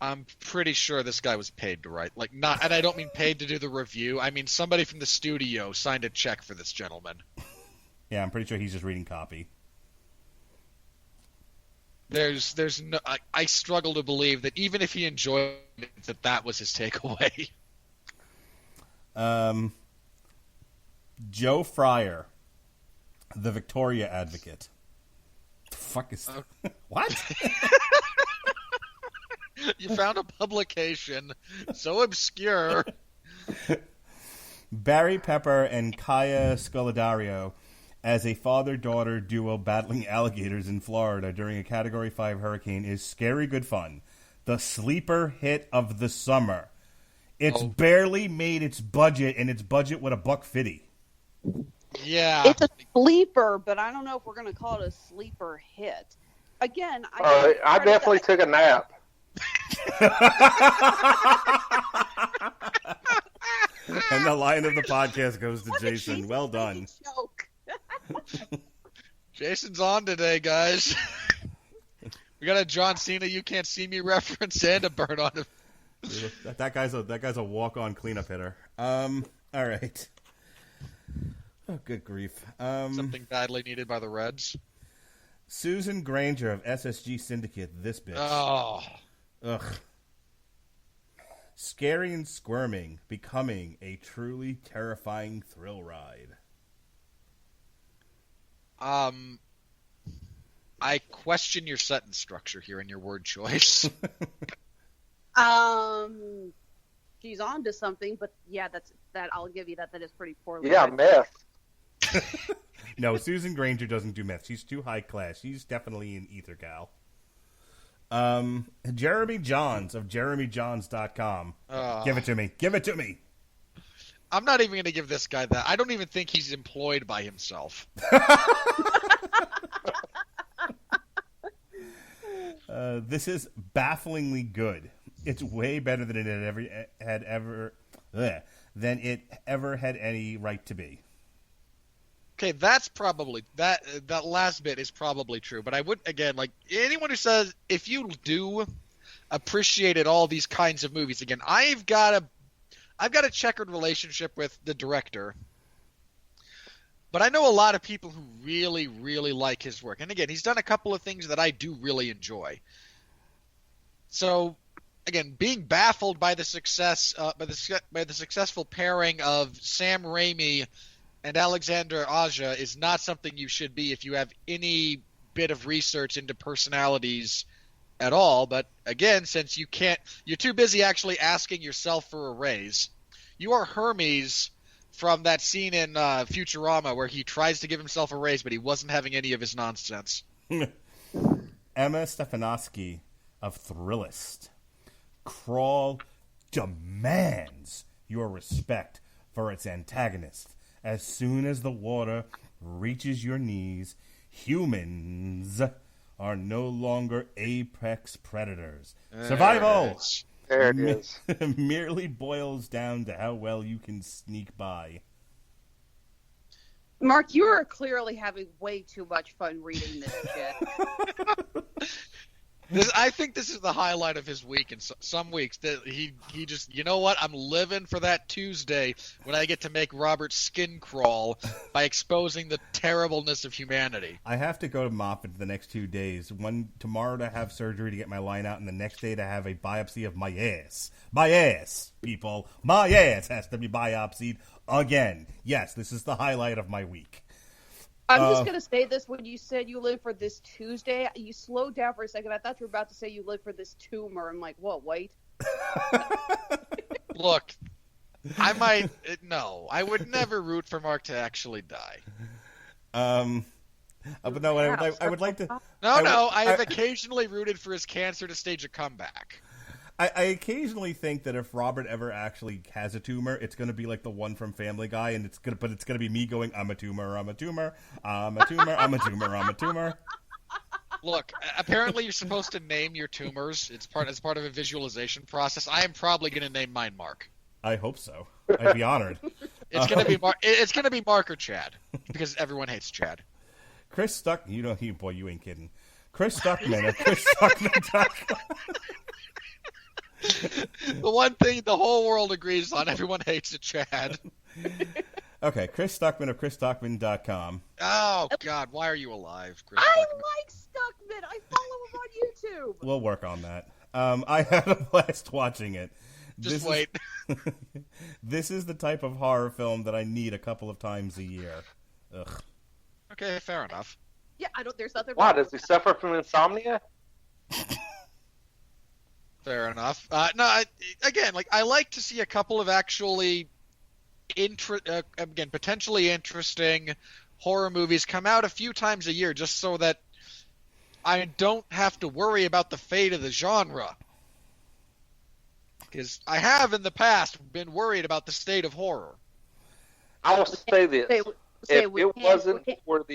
I'm pretty sure this guy was paid to write. And I don't mean paid to do the review. I mean somebody from the studio signed a check for this gentleman. Yeah, I'm pretty sure he's just reading copy. There's no. I struggle to believe that even if he enjoyed it, that was his takeaway. Joe Fryer, the Victoria Advocate. The fuck is what? You found a publication so obscure. Barry Pepper and Kaya Scolodario as a father-daughter duo battling alligators in Florida during a Category 5 hurricane is scary good fun. The sleeper hit of the summer. It's barely made its budget, and its budget with $150. Yeah. It's a sleeper, but I don't know if we're going to call it a sleeper hit. Again, I definitely took a nap. And the line of the podcast goes to What a Jason. Jesus Well done. joke. Jason's on today, guys. We got a John Cena "You Can't See Me" reference and a burn on him. That guy's a walk-on cleanup hitter. All right. Oh, good grief. Something badly needed by the Reds. Susan Granger of SSG Syndicate. This bitch. Oh. Ugh. Scary and squirming, becoming a truly terrifying thrill ride. I question your sentence structure here and your word choice. She's on to something, but yeah, that I'll give you that. That is pretty poorly. Yeah, written. meth. No, Susan Granger doesn't do meth. She's too high class. She's definitely an ether gal. Jeremy Johns of JeremyJohns.com. Give it to me. Give it to me. I'm not even going to give this guy that. I don't even think he's employed by himself. This is bafflingly good. It's way better than it ever had any right to be. Okay, that's probably that last bit is probably true, but I would again like anyone who says if you do appreciated all these kinds of movies again, I've got a checkered relationship with the director. But I know a lot of people who really, really like his work. And again, he's done a couple of things that I do really enjoy. So, again, being baffled by the success, by the successful pairing of Sam Raimi and Alexander Aja is not something you should be if you have any bit of research into personalities at all. But again, since you're too busy actually asking yourself for a raise. You are Hermes from that scene in Futurama where he tries to give himself a raise, but he wasn't having any of his nonsense. Emma Stefanowski of Thrillist. Crawl demands your respect for its antagonist. As soon as the water reaches your knees, humans are no longer apex predators. Survival! There it is. Merely boils down to how well you can sneak by. Mark, you are clearly having way too much fun reading this shit. I think this is the highlight of his week. And some weeks that he just, you know what? I'm living for that Tuesday when I get to make Robert's skin crawl by exposing the terribleness of humanity. I have to go to Moffitt the next 2 days. One tomorrow to have surgery to get my line out, and the next day to have a biopsy of my ass. My ass, people. My ass has to be biopsied again. Yes, this is the highlight of my week. I'm just going to say this. When you said you live for this Tuesday, you slowed down for a second. I thought you were about to say you live for this tumor. I'm like, what, wait? Look, no, I would never root for Mark to actually die. But no, I would like to... I have occasionally rooted for his cancer to stage a comeback. I occasionally think that if Robert ever actually has a tumor, it's going to be like the one from Family Guy, and it's going to be me going, I'm a tumor, I'm a tumor, I'm a tumor, I'm a tumor, I'm a tumor. Look, apparently you're supposed to name your tumors. It's part of a visualization process. I am probably going to name mine Mark. I hope so. I'd be honored. It's going to be Mark. It's going to be Mark or Chad because everyone hates Chad. Chris Stuck, you ain't kidding. Chris Stuckman at ChrisStuckman.com. The one thing the whole world agrees on, everyone hates a Chad. Okay, Chris Stuckman of ChrisStuckman.com. Oh, God, why are you alive, Chris I Stuckman? like Stuckman. I follow him on YouTube. We'll work on that. I had a blast watching it. Just wait. This is the type of horror film that I need a couple of times a year. Ugh. Okay, fair enough. Yeah, there's nothing Why, wrong does with he that. suffer from insomnia? Fair enough. I like to see a couple of actually potentially interesting horror movies come out a few times a year just so that I don't have to worry about the fate of the genre. Because I have in the past been worried about the state of horror. I will say this. If it wasn't for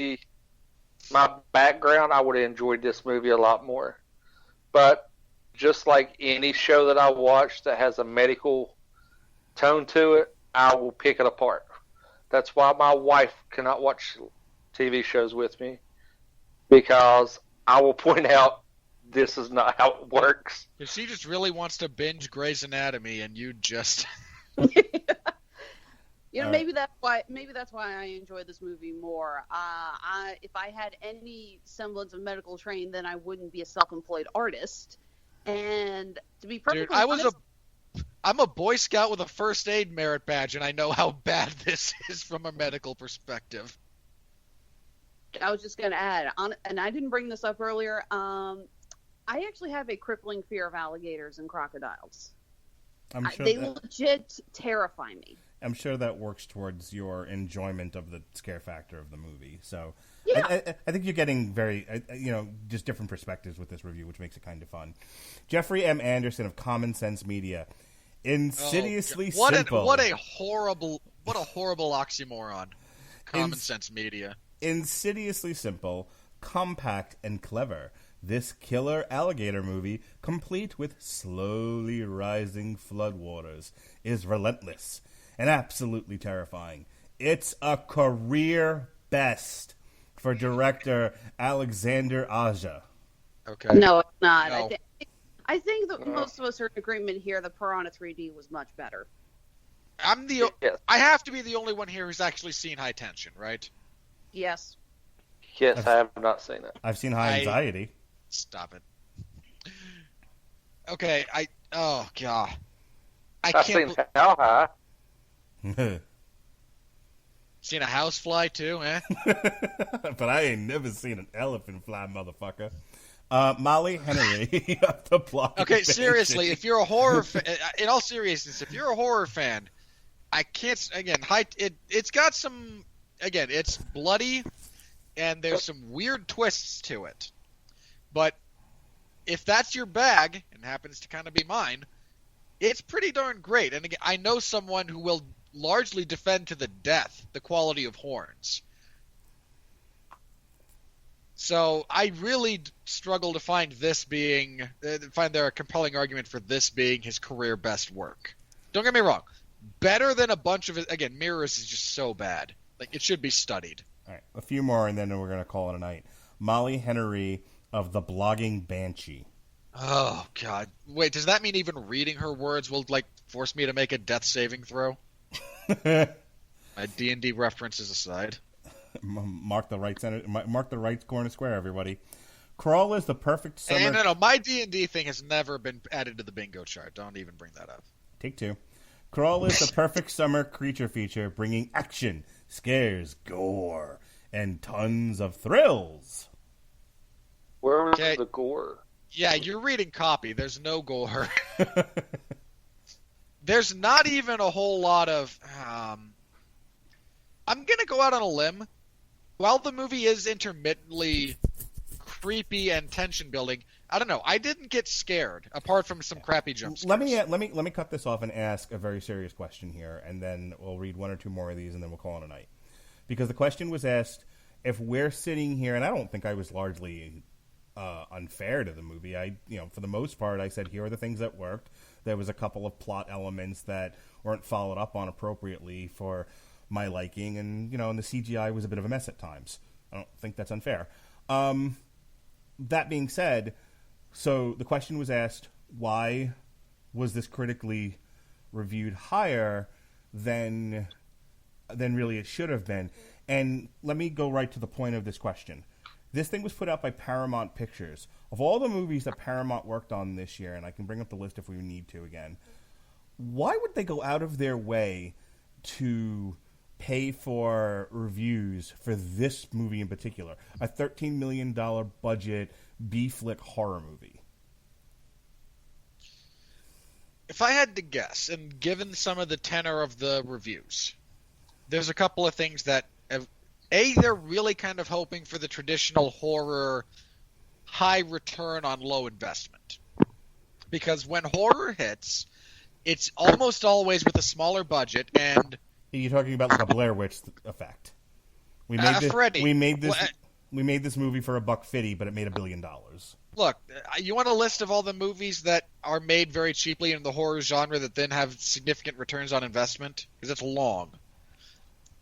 my background, I would have enjoyed this movie a lot more. But just like any show that I watch that has a medical tone to it, I will pick it apart. That's why my wife cannot watch TV shows with me, because I will point out this is not how it works. If she just really wants to binge Grey's Anatomy and you just... Maybe that's why I enjoy this movie more. If I had any semblance of medical training, then I wouldn't be a self-employed artist. And to be perfectly honest, I'm a Boy Scout with a first aid merit badge, and I know how bad this is from a medical perspective. I was just going to add, and I didn't bring this up earlier. I actually have a crippling fear of alligators and crocodiles. They legit terrify me. I'm sure that works towards your enjoyment of the scare factor of the movie. So Yeah. I think you're getting very, just different perspectives with this review, which makes it kind of fun. Jeffrey M. Anderson of Common Sense Media. Insidiously simple. What a horrible oxymoron. Common Sense Media. Insidiously simple, compact, and clever. This killer alligator movie, complete with slowly rising floodwaters, is relentless and absolutely terrifying. It's a career best for director Alexander Aja. Okay. No, it's not. No. I think that most of us are in agreement here that Piranha 3D was much better. I have to be the only one here who's actually seen High Tension, right? Yes. Yes, I have not seen it. I've seen High Anxiety. Stop it. Okay, oh god. I've seen How High. Seen a housefly too, eh? But I ain't never seen an elephant fly, motherfucker. Molly Henry of the Block. Okay, seriously, if you're a horror fan, in all seriousness, if you're a horror fan, I can't, again, it's got some, again, it's bloody, and there's some weird twists to it. But if that's your bag, and happens to kind of be mine, it's pretty darn great. And again, I know someone who will largely defend to the death the quality of horns. So I really struggle to find there a compelling argument for this being his career best work. Don't get me wrong. Better than a bunch of it. Again, Mirrors is just so bad. Like, it should be studied. All right, a few more, and then we're going to call it a night. Molly Henry of the Blogging Banshee. Oh, God. Wait, does that mean even reading her words will, force me to make a death saving throw? My D&D references aside. Mark the right corner square, everybody. Crawl is the perfect summer... No, my D&D thing has never been added to the bingo chart. Don't even bring that up. Take two. Crawl is the perfect summer creature feature, bringing action, scares, gore, and tons of thrills. Where was the gore? Yeah, you're reading copy. There's no gore. There's not even a whole lot of... I'm going to go out on a limb. While the movie is intermittently creepy and tension building, I don't know. I didn't get scared, apart from some crappy jump scares. Let me cut this off and ask a very serious question here, and then we'll read one or two more of these, and then we'll call it a night. Because the question was asked, if we're sitting here, and I don't think I was largely unfair to the movie. For the most part, I said here are the things that worked. There was a couple of plot elements that weren't followed up on appropriately for my liking, and the CGI was a bit of a mess at times. I don't think that's unfair. That being said, so the question was asked, why was this critically reviewed higher than really it should have been? And let me go right to the point of this question. This thing was put out by Paramount Pictures. Of all the movies that Paramount worked on this year, and I can bring up the list if we need to again, why would they go out of their way to pay for reviews for this movie in particular? A $13 million budget B-flick horror movie. If I had to guess, and given some of the tenor of the reviews, there's a couple of things that they're really kind of hoping for the traditional horror high return on low investment. Because when horror hits, it's almost always with a smaller budget, and... You're talking about like a Blair Witch effect. We made this movie for $150, but it made $1 billion. Look, you want a list of all the movies that are made very cheaply in the horror genre that then have significant returns on investment? Because it's long.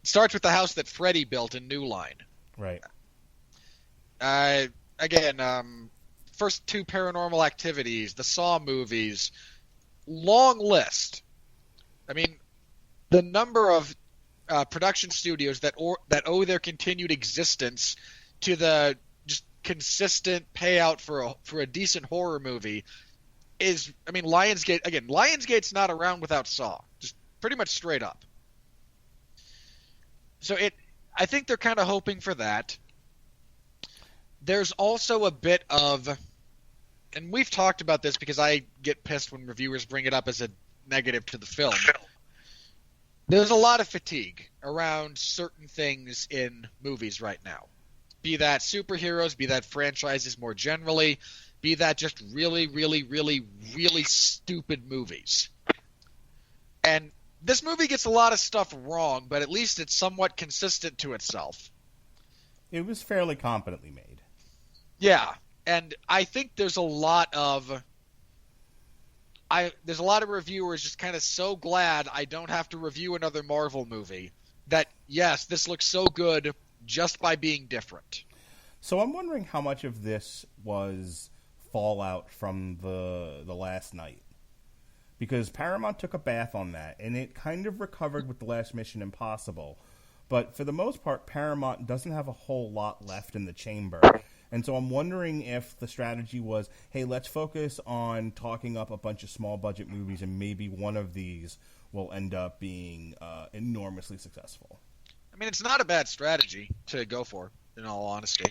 It starts with the house that Freddy built in New Line. Right. First two Paranormal Activities, the Saw movies, long list. I mean, the number of production studios that owe their continued existence to the just consistent payout for a decent horror movie is, I mean, Lionsgate. Again, Lionsgate's not around without Saw, just pretty much straight up. So I think they're kind of hoping for that. there's also a bit of, and we've talked about this because I get pissed when reviewers bring it up as a negative to the film. There's a lot of fatigue around certain things in movies right now. Be that superheroes, be that franchises more generally, be that just really, really, really, really stupid movies. And this movie gets a lot of stuff wrong, but at least it's somewhat consistent to itself. It was fairly competently made. Yeah, and I think there's a lot of reviewers just kind of so glad I don't have to review another Marvel movie that, yes, this looks so good just by being different. So I'm wondering how much of this was fallout from the last night. Because Paramount took a bath on that, and it kind of recovered with the last Mission Impossible. But for the most part, Paramount doesn't have a whole lot left in the chamber. And so I'm wondering if the strategy was, hey, let's focus on talking up a bunch of small-budget movies, and maybe one of these will end up being enormously successful. I mean, it's not a bad strategy to go for, in all honesty.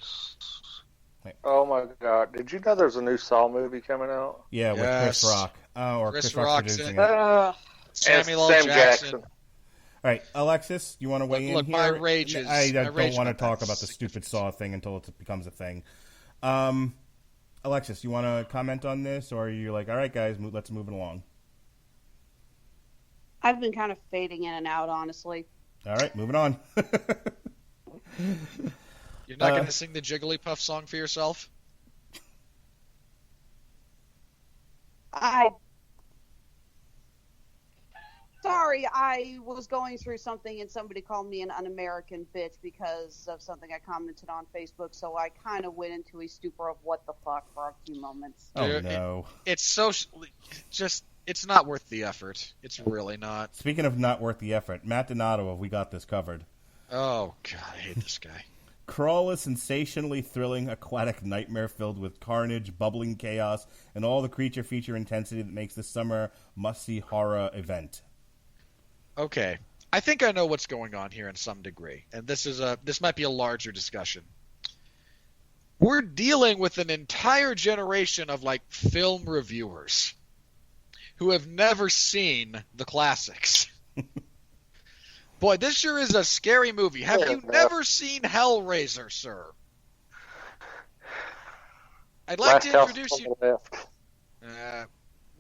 Oh my God! Did you know there's a new Saw movie coming out? Yeah, with Chris Rock. Or Chris Rock Rock's producing in it. Samuel L. Sam Jackson. All right, Alexis, you want to weigh in Look, here? my rage is... I my don't rage want to about talk that about the is stupid significant. Saw thing until it becomes a thing. Alexis, you want to comment on this, or are you like, all right, guys, let's move it along? I've been kind of fading in and out, honestly. All right, moving on. You're not going to sing the Jigglypuff song for yourself? Sorry, I was going through something and somebody called me an un-American bitch because of something I commented on Facebook, so I kind of went into a stupor of what the fuck for a few moments. Oh, no. It's so... just... It's not worth the effort. It's really not. Speaking of not worth the effort, Matt Donato of We Got This Covered. Oh, God, I hate this guy. Crawl is sensationally thrilling, aquatic nightmare filled with carnage, bubbling chaos, and all the creature feature intensity that makes this summer must-see horror event. Okay. I think I know what's going on here in some degree, and this might be a larger discussion. We're dealing with an entire generation of, like, film reviewers who have never seen the classics. Boy, this sure is a scary movie. Have you never seen Hellraiser, sir? I'd like to introduce you...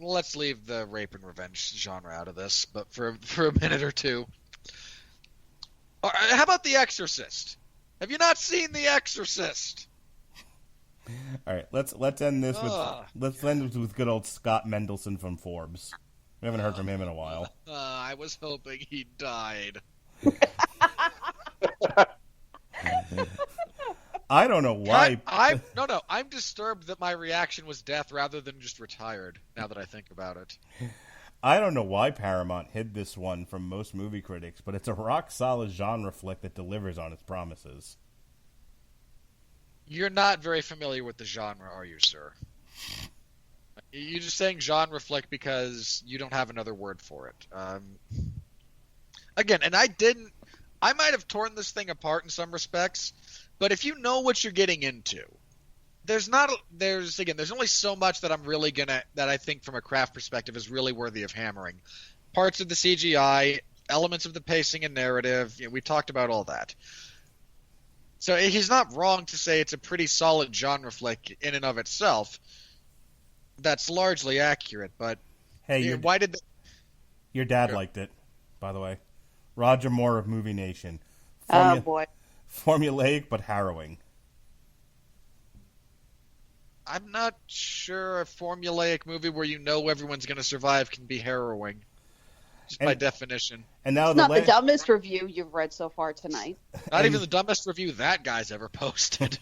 let's leave the rape and revenge genre out of this, but for a minute or two. How about The Exorcist? Have you not seen The Exorcist? All right, let's end this with good old Scott Mendelson from Forbes. We haven't heard from him in a while. I was hoping he died. I don't know why. I'm disturbed that my reaction was death rather than just retired. Now that I think about it, I don't know why Paramount hid this one from most movie critics, but it's a rock solid genre flick that delivers on its promises. You're not very familiar with the genre, are you, sir? You're just saying genre flick because you don't have another word for it. Again, and I might have torn this thing apart in some respects, but if you know what you're getting into, there's only so much that that I think from a craft perspective is really worthy of hammering. Parts of the CGI, elements of the pacing and narrative, we talked about all that. So he's not wrong to say it's a pretty solid genre flick in and of itself. That's largely accurate, but hey, why did your dad liked it, by the way? Roger Moore of Movie Nation. Oh boy, formulaic but harrowing. I'm not sure a formulaic movie where you know everyone's going to survive can be harrowing, just by definition. And now it's not the dumbest review you've read so far tonight. Not even the dumbest review that guy's ever posted.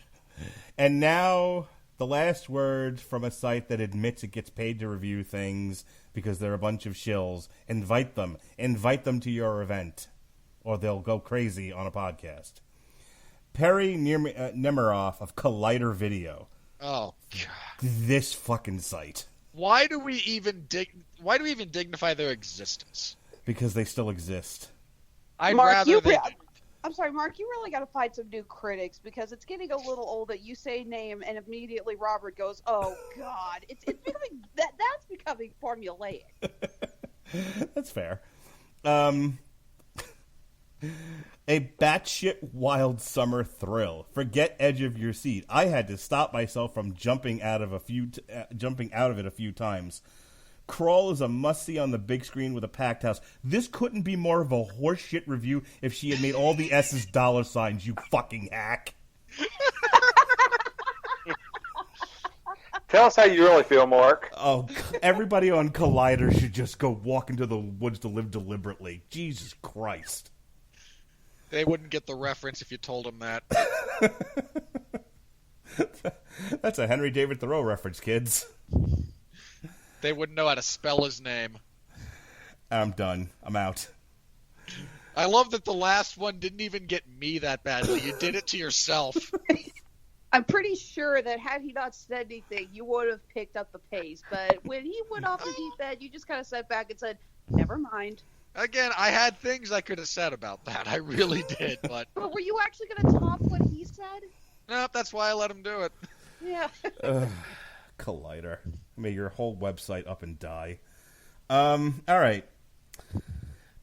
And now the last word from a site that admits it gets paid to review things because they're a bunch of shills. Invite them to your event, or they'll go crazy on a podcast. Perry Nemiroff of Collider Video. Oh God! This fucking site. Why do we even dignify their existence? Because they still exist. Mark, I'm sorry, Mark, you really got to find some new critics because it's getting a little old that you say name and immediately Robert goes, "Oh God!" It's becoming that's becoming formulaic. That's fair. A batshit wild summer thrill. Forget edge of your seat. I had to stop myself from jumping out of it a few times. Crawl is a must-see on the big screen with a packed house. This couldn't be more of a horseshit review if she had made all the S's dollar signs, you fucking hack. Tell us how you really feel, Mark. Oh, everybody on Collider should just go walk into the woods to live deliberately. Jesus Christ. They wouldn't get the reference if you told them that. That's a Henry David Thoreau reference, kids. They wouldn't know how to spell his name. I'm done. I'm out. I love that the last one didn't even get me that badly. You did it to yourself. I'm pretty sure that had he not said anything, you would have picked up the pace. But when he went off the deep end, you just kind of sat back and said, "Never mind." Again, I had things I could have said about that. I really did, but... But were you actually going to top what he said? Nope, that's why I let him do it. Yeah. Collider. May your whole website up and die. All right.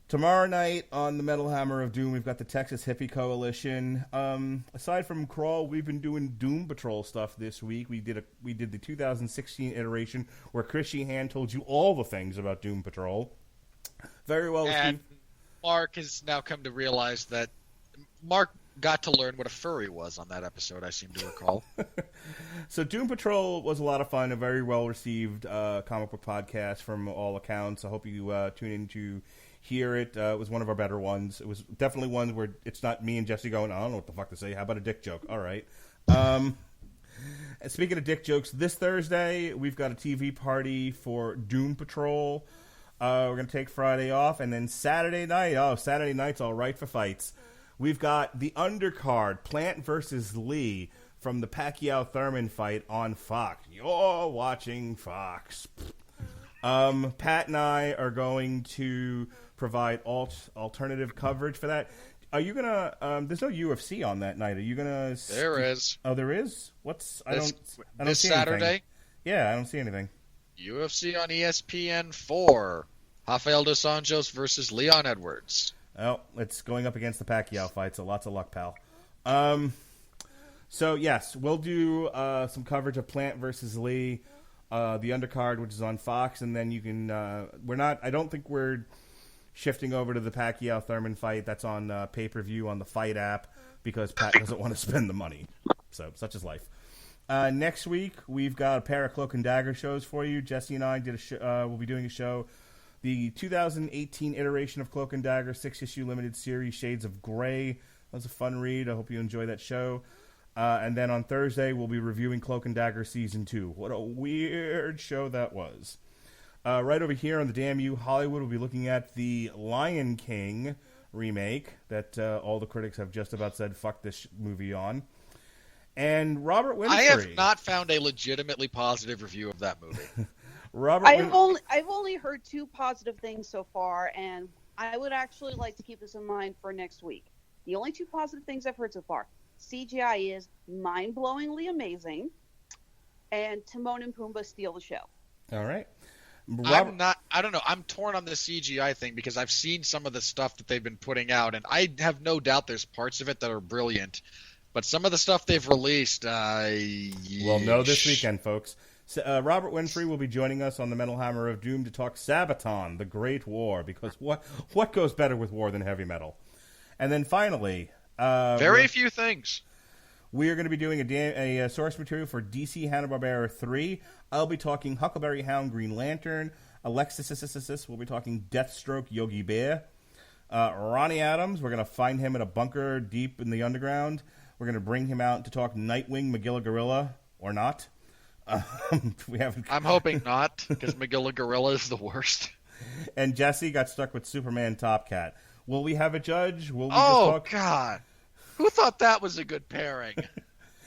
Tomorrow night on the Metal Hammer of Doom, we've got the Texas Hippie Coalition. Aside from Crawl, we've been doing Doom Patrol stuff this week. We did the 2016 iteration where Chris Sheehan told you all the things about Doom Patrol. Very well. And Mark has now come to realize that Mark got to learn what a furry was on that episode, I seem to recall. So Doom Patrol was a lot of fun, a very well-received comic book podcast from all accounts. I hope you tune in to hear it. It was one of our better ones. It was definitely one where it's not me and Jesse going, I don't know what the fuck to say. How about a dick joke? All right. Speaking of dick jokes, this Thursday we've got a TV party for Doom Patrol. We're going to take Friday off, and then Saturday night's all right for fights. We've got the undercard, Plant versus Lee, from the Pacquiao-Thurman fight on Fox. You're watching Fox. Pat and I are going to provide alternative coverage for that. Are you going to... there's no UFC on that night. Are you going to... There is. Oh, there is? I don't this see Saturday? anything. Yeah, I don't see anything. UFC on ESPN4. Rafael dos Anjos versus Leon Edwards. Oh, it's going up against the Pacquiao fight, so lots of luck, pal. So, yes, we'll do some coverage of Plant versus Lee, the undercard, which is on Fox, and then you can... I don't think we're shifting over to the Pacquiao-Thurman fight. That's on pay-per-view on the Fight app, because Pat doesn't want to spend the money. So, such is life. Next week, we've got a pair of Cloak and Dagger shows for you. Jesse and I will be doing a show. The 2018 iteration of Cloak and Dagger, 6-issue limited series, Shades of Grey. That was a fun read. I hope you enjoy that show. And then on Thursday, we'll be reviewing Cloak and Dagger Season 2. What a weird show that was. Right over here on the Damn You Hollywood, we'll be looking at the Lion King remake that all the critics have just about said, fuck this movie on. And Robert Winfree. I have not found a legitimately positive review of that movie. I've only heard two positive things so far, and I would actually like to keep this in mind for next week. The only two positive things I've heard so far: CGI is mind-blowingly amazing, and Timon and Pumbaa steal the show. All right. I don't know. I'm torn on the CGI thing because I've seen some of the stuff that they've been putting out, and I have no doubt there's parts of it that are brilliant. But some of the stuff they've released, we'll know this weekend, folks. Robert Winfree will be joining us on the Metal Hammer of Doom to talk Sabaton, the Great War, because what goes better with war than heavy metal? And then finally... very few things. We are going to be doing a source material for DC Hanna-Barbera 3. I'll be talking Huckleberry Hound Green Lantern. Alexis will be talking Deathstroke Yogi Bear. Ronnie Adams, we're going to find him in a bunker deep in the underground. We're going to bring him out to talk Nightwing, Magilla Gorilla, or not. I'm hoping not, because Magilla Gorilla is the worst. And Jesse got stuck with Superman Top Cat. Will we have a judge? Will we God. Who thought that was a good pairing?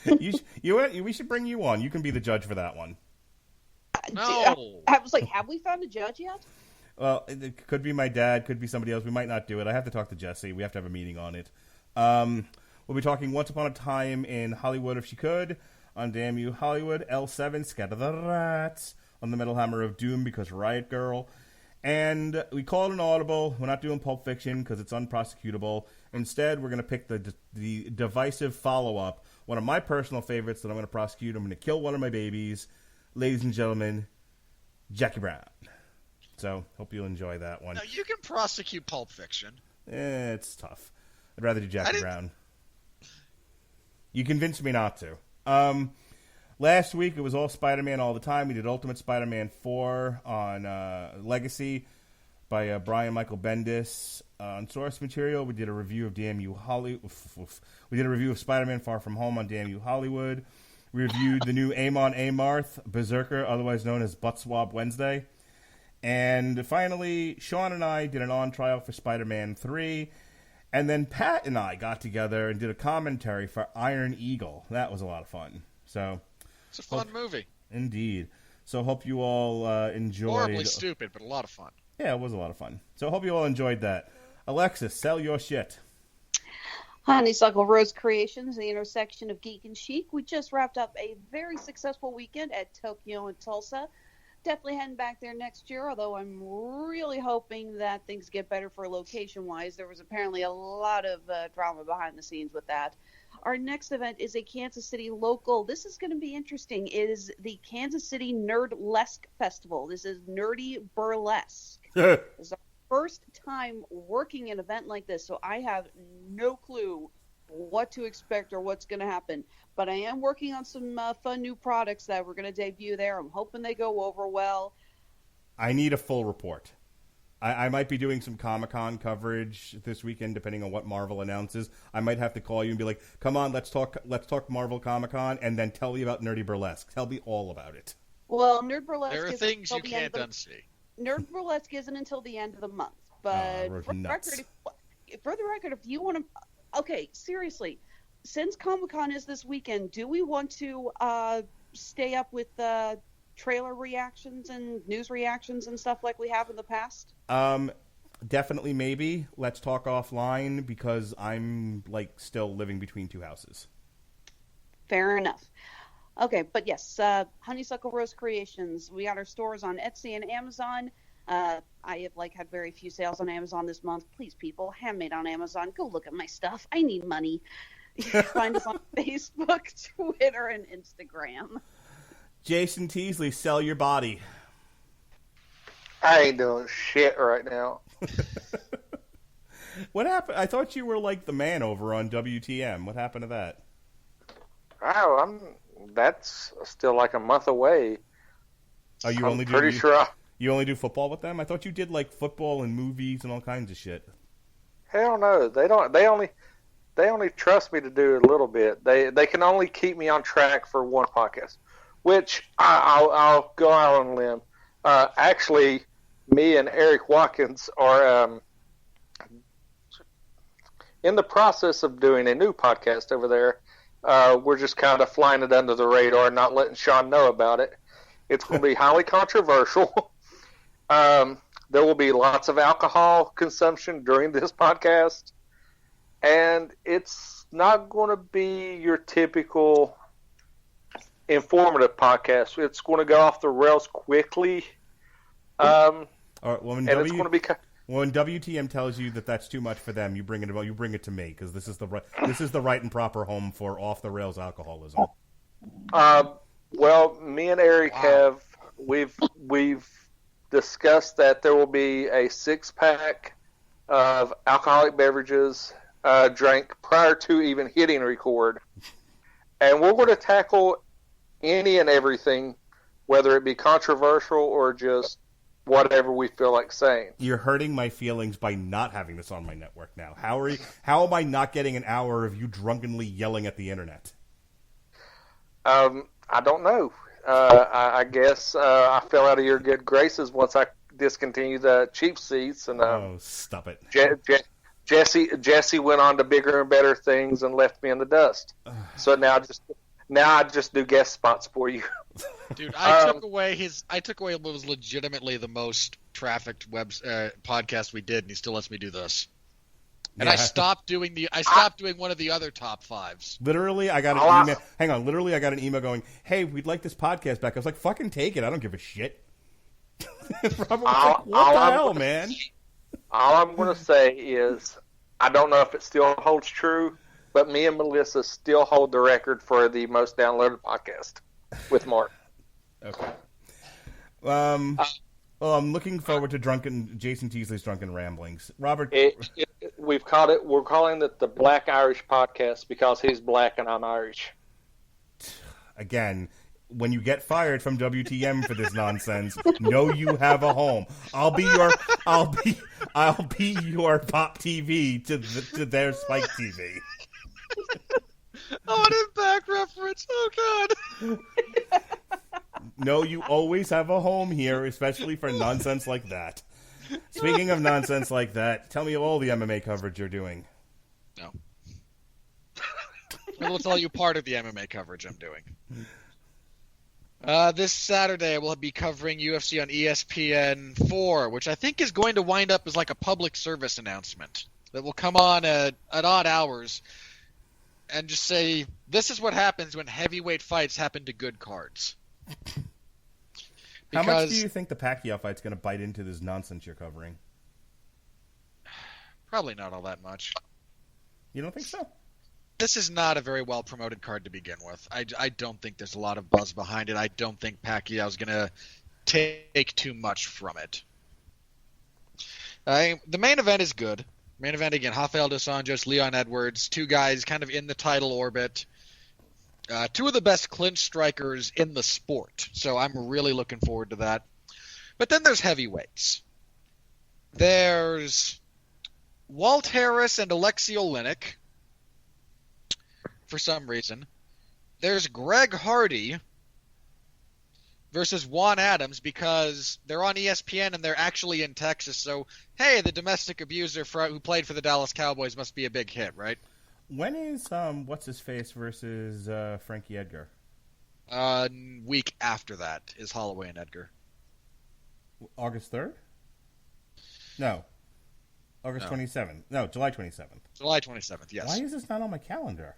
We should bring you on. You can be the judge for that one. No. I was like, have we found a judge yet? Well, it could be my dad, could be somebody else. We might not do it. I have to talk to Jesse. We have to have a meeting on it. We'll be talking Once Upon a Time in Hollywood If She Could, on Damn You Hollywood, L7, Scatter the Rats, on the Metal Hammer of Doom because Riot Girl. And we called an audible. We're not doing Pulp Fiction because it's unprosecutable. Instead, we're going to pick the divisive follow-up, one of my personal favorites that I'm going to prosecute. I'm going to kill one of my babies. Ladies and gentlemen, Jackie Brown. So, hope you'll enjoy that one. No, you can prosecute Pulp Fiction. It's tough. I'd rather do Jackie Brown. You convinced me not to. Last week, it was all Spider-Man all the time. We did Ultimate Spider-Man 4 on Legacy by Brian Michael Bendis. On Source Material, we did a review of Damn You Hollywood. We did a review of Spider-Man Far From Home on Damn You Hollywood. We reviewed the new Amon Amarth, Berserker, otherwise known as Butt Swab Wednesday. And finally, Sean and I did an on-trial for Spider-Man 3. And then Pat and I got together and did a commentary for Iron Eagle. That was a lot of fun. So it's a fun movie. Indeed. So hope you all enjoyed. Horribly stupid, but a lot of fun. Yeah, it was a lot of fun. So hope you all enjoyed that. Alexis, sell your shit. Honeysuckle Rose Creations, the intersection of geek and chic. We just wrapped up a very successful weekend at Tokyo and Tulsa. Definitely heading back there next year, although I'm really hoping that things get better for location-wise. There was apparently a lot of drama behind the scenes with that. Our next event is a Kansas City local. This is going to be interesting. It is the Kansas City Nerdlesque Festival. This is Nerdy Burlesque. This is our first time working an event like this, so I have no clue what to expect or what's going to happen. But I am working on some fun new products that we're going to debut there. I'm hoping they go over well. I need a full report. I might be doing some Comic-Con coverage this weekend, depending on what Marvel announces. I might have to call you and be like, come on, let's talk Marvel Comic-Con, and then tell you about Nerdy Burlesque. Tell me all about it. Well, Nerd Burlesque there are things you can't unsee. Nerd Burlesque isn't until the end of the month. But for the record, if you want to... Okay, seriously, since Comic-Con is this weekend, do we want to stay up with trailer reactions and news reactions and stuff like we have in the past? Definitely, maybe. Let's talk offline because I'm still living between two houses. Fair enough. Okay, but yes, Honeysuckle Rose Creations. We got our stores on Etsy and Amazon. I have had very few sales on Amazon this month. Please, people, handmade on Amazon. Go look at my stuff. I need money. Find us on Facebook, Twitter, and Instagram. Jason Teasley, sell your body. I ain't doing shit right now. What happened? I thought you were the man over on WTM. What happened to that? Oh, that's still a month away. Oh, you I'm pretty sure. You only do football with them? I thought you did football and movies and all kinds of shit. Hell no, they don't. They only trust me to do a little bit. They can only keep me on track for one podcast, which I'll go out on a limb. Actually, me and Eric Watkins are in the process of doing a new podcast over there. We're just kind of flying it under the radar, not letting Sean know about it. It's going to be highly controversial. There will be lots of alcohol consumption during this podcast, and it's not going to be your typical informative podcast. It's going to go off the rails quickly. All right, well, and it's going to be. When WTM tells you that that's too much for them, you bring it to me because this is the right and proper home for off the rails alcoholism. Well, me and Eric we've discussed that there will be a 6-pack of alcoholic beverages drank prior to even hitting record, and we're going to tackle any and everything, whether it be controversial or just whatever we feel like saying. You're hurting my feelings by not having this on my network now. How am I not getting an hour of you drunkenly yelling at the internet? I don't know. I guess I fell out of your good graces once I discontinued the cheap seats, and stop it. Jesse went on to bigger and better things and left me in the dust. So now I just do guest spots for you. Dude, I took away what was legitimately the most trafficked podcast we did, and he still lets me do this. And Yeah. I stopped doing one of the other top fives. Literally, I got an email. Hang on. Literally, I got an email going, "Hey, we'd like this podcast back." I was like, "Fucking take it. I don't give a shit." Robert was like, "What the hell, man?" All I'm going to say is, I don't know if it still holds true, but me and Melissa still hold the record for the most downloaded podcast with Mark. Okay. Well, I'm looking forward to Jason Teasley's Drunken Ramblings. Robert, We're calling it the Black Irish Podcast because he's black and I'm Irish. again, when you get fired from WTM for this nonsense, know you have a home. I'll be your pop TV to their Spike TV. Oh, an Impact reference. Oh God. No, you always have a home here, especially for nonsense like that. Speaking of nonsense like that, tell me all the MMA coverage you're doing. No. I will tell you part of the MMA coverage I'm doing. This Saturday, we'll be covering UFC on ESPN4, which I think is going to wind up as like a public service announcement that will come on at odd hours and just say, this is what happens when heavyweight fights happen to good cards. How much do you think the Pacquiao fight's going to bite into this nonsense you're covering? Probably not all that much. You don't think so? This is not a very well-promoted card to begin with. I don't think there's a lot of buzz behind it. I don't think Pacquiao's going to take too much from it. The main event is good. Main event, again, Rafael dos Anjos, Leon Edwards, two guys kind of in the title orbit. Two of the best clinch strikers in the sport. So I'm really looking forward to that. But then there's heavyweights. There's Walt Harris and Alexei Oleinik, for some reason. There's Greg Hardy versus Juan Adams because they're on ESPN and they're actually in Texas. So, hey, the domestic abuser who played for the Dallas Cowboys must be a big hit, right? When is What's-His-Face versus Frankie Edgar? Week after that is Holloway and Edgar. August 3rd? No. August 27th. No, July 27th. July 27th, yes. Why is this not on my calendar?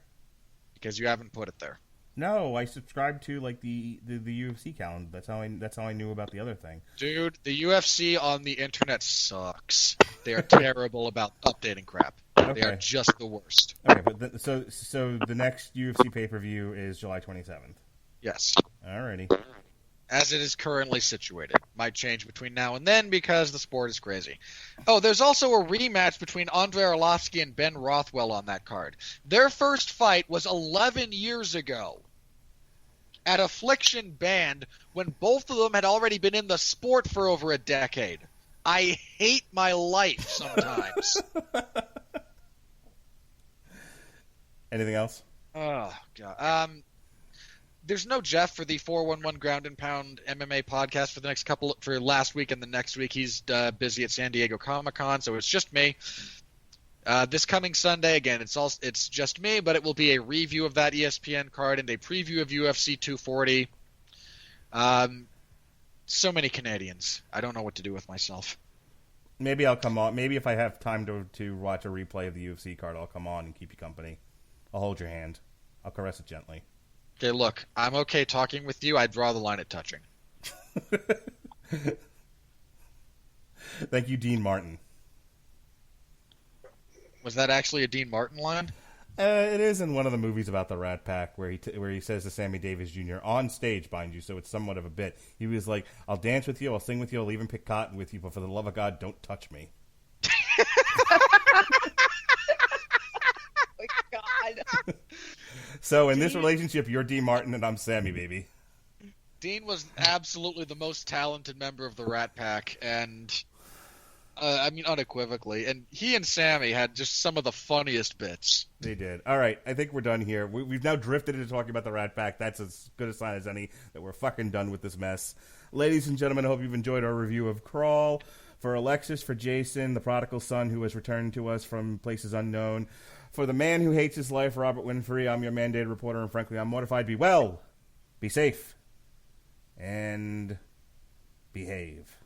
Because you haven't put it there. No, I subscribed to like the UFC calendar. That's how I knew about the other thing. Dude, the UFC on the internet sucks. They are terrible about updating crap. Okay. They are just the worst. Okay, but so the next UFC pay-per-view is July 27th. Yes. Alrighty. As it is currently situated. Might change between now and then because the sport is crazy. Oh, there's also a rematch between Andrei Arlovsky and Ben Rothwell on that card. Their first fight was 11 years ago at Affliction Band when both of them had already been in the sport for over a decade. I hate my life sometimes. Anything else? Oh, God. There's no Jeff for the 411 Ground and Pound MMA podcast for last week and the next week. He's busy at San Diego Comic-Con, so it's just me. This coming Sunday, again, it's just me, but it will be a review of that ESPN card and a preview of UFC 240. So many Canadians. I don't know what to do with myself. Maybe I'll come on. Maybe if I have time to watch a replay of the UFC card, I'll come on and keep you company. I'll hold your hand. I'll caress it gently. Okay, look, I'm okay talking with you. I draw the line at touching. Thank you, Dean Martin. Was that actually a Dean Martin line? It is in one of the movies about the Rat Pack where he says to Sammy Davis Jr. on stage, mind you, so it's somewhat of a bit. He was like, "I'll dance with you, I'll sing with you, I'll even pick cotton with you, but for the love of God, don't touch me." Oh my God. So in this relationship, you're Dean Martin and I'm Sammy, baby. Dean was absolutely the most talented member of the Rat Pack, and I mean unequivocally. And he and Sammy had just some of the funniest bits. They did. All right, I think we're done here. We've now drifted into talking about the Rat Pack. That's as good a sign as any that we're fucking done with this mess. Ladies and gentlemen, I hope you've enjoyed our review of Crawl. For Alexis, for Jason, the prodigal son who has returned to us from places unknown. For the man who hates his life, Robert Winfree, I'm your mandated reporter, and frankly, I'm mortified. Be well, be safe, and behave.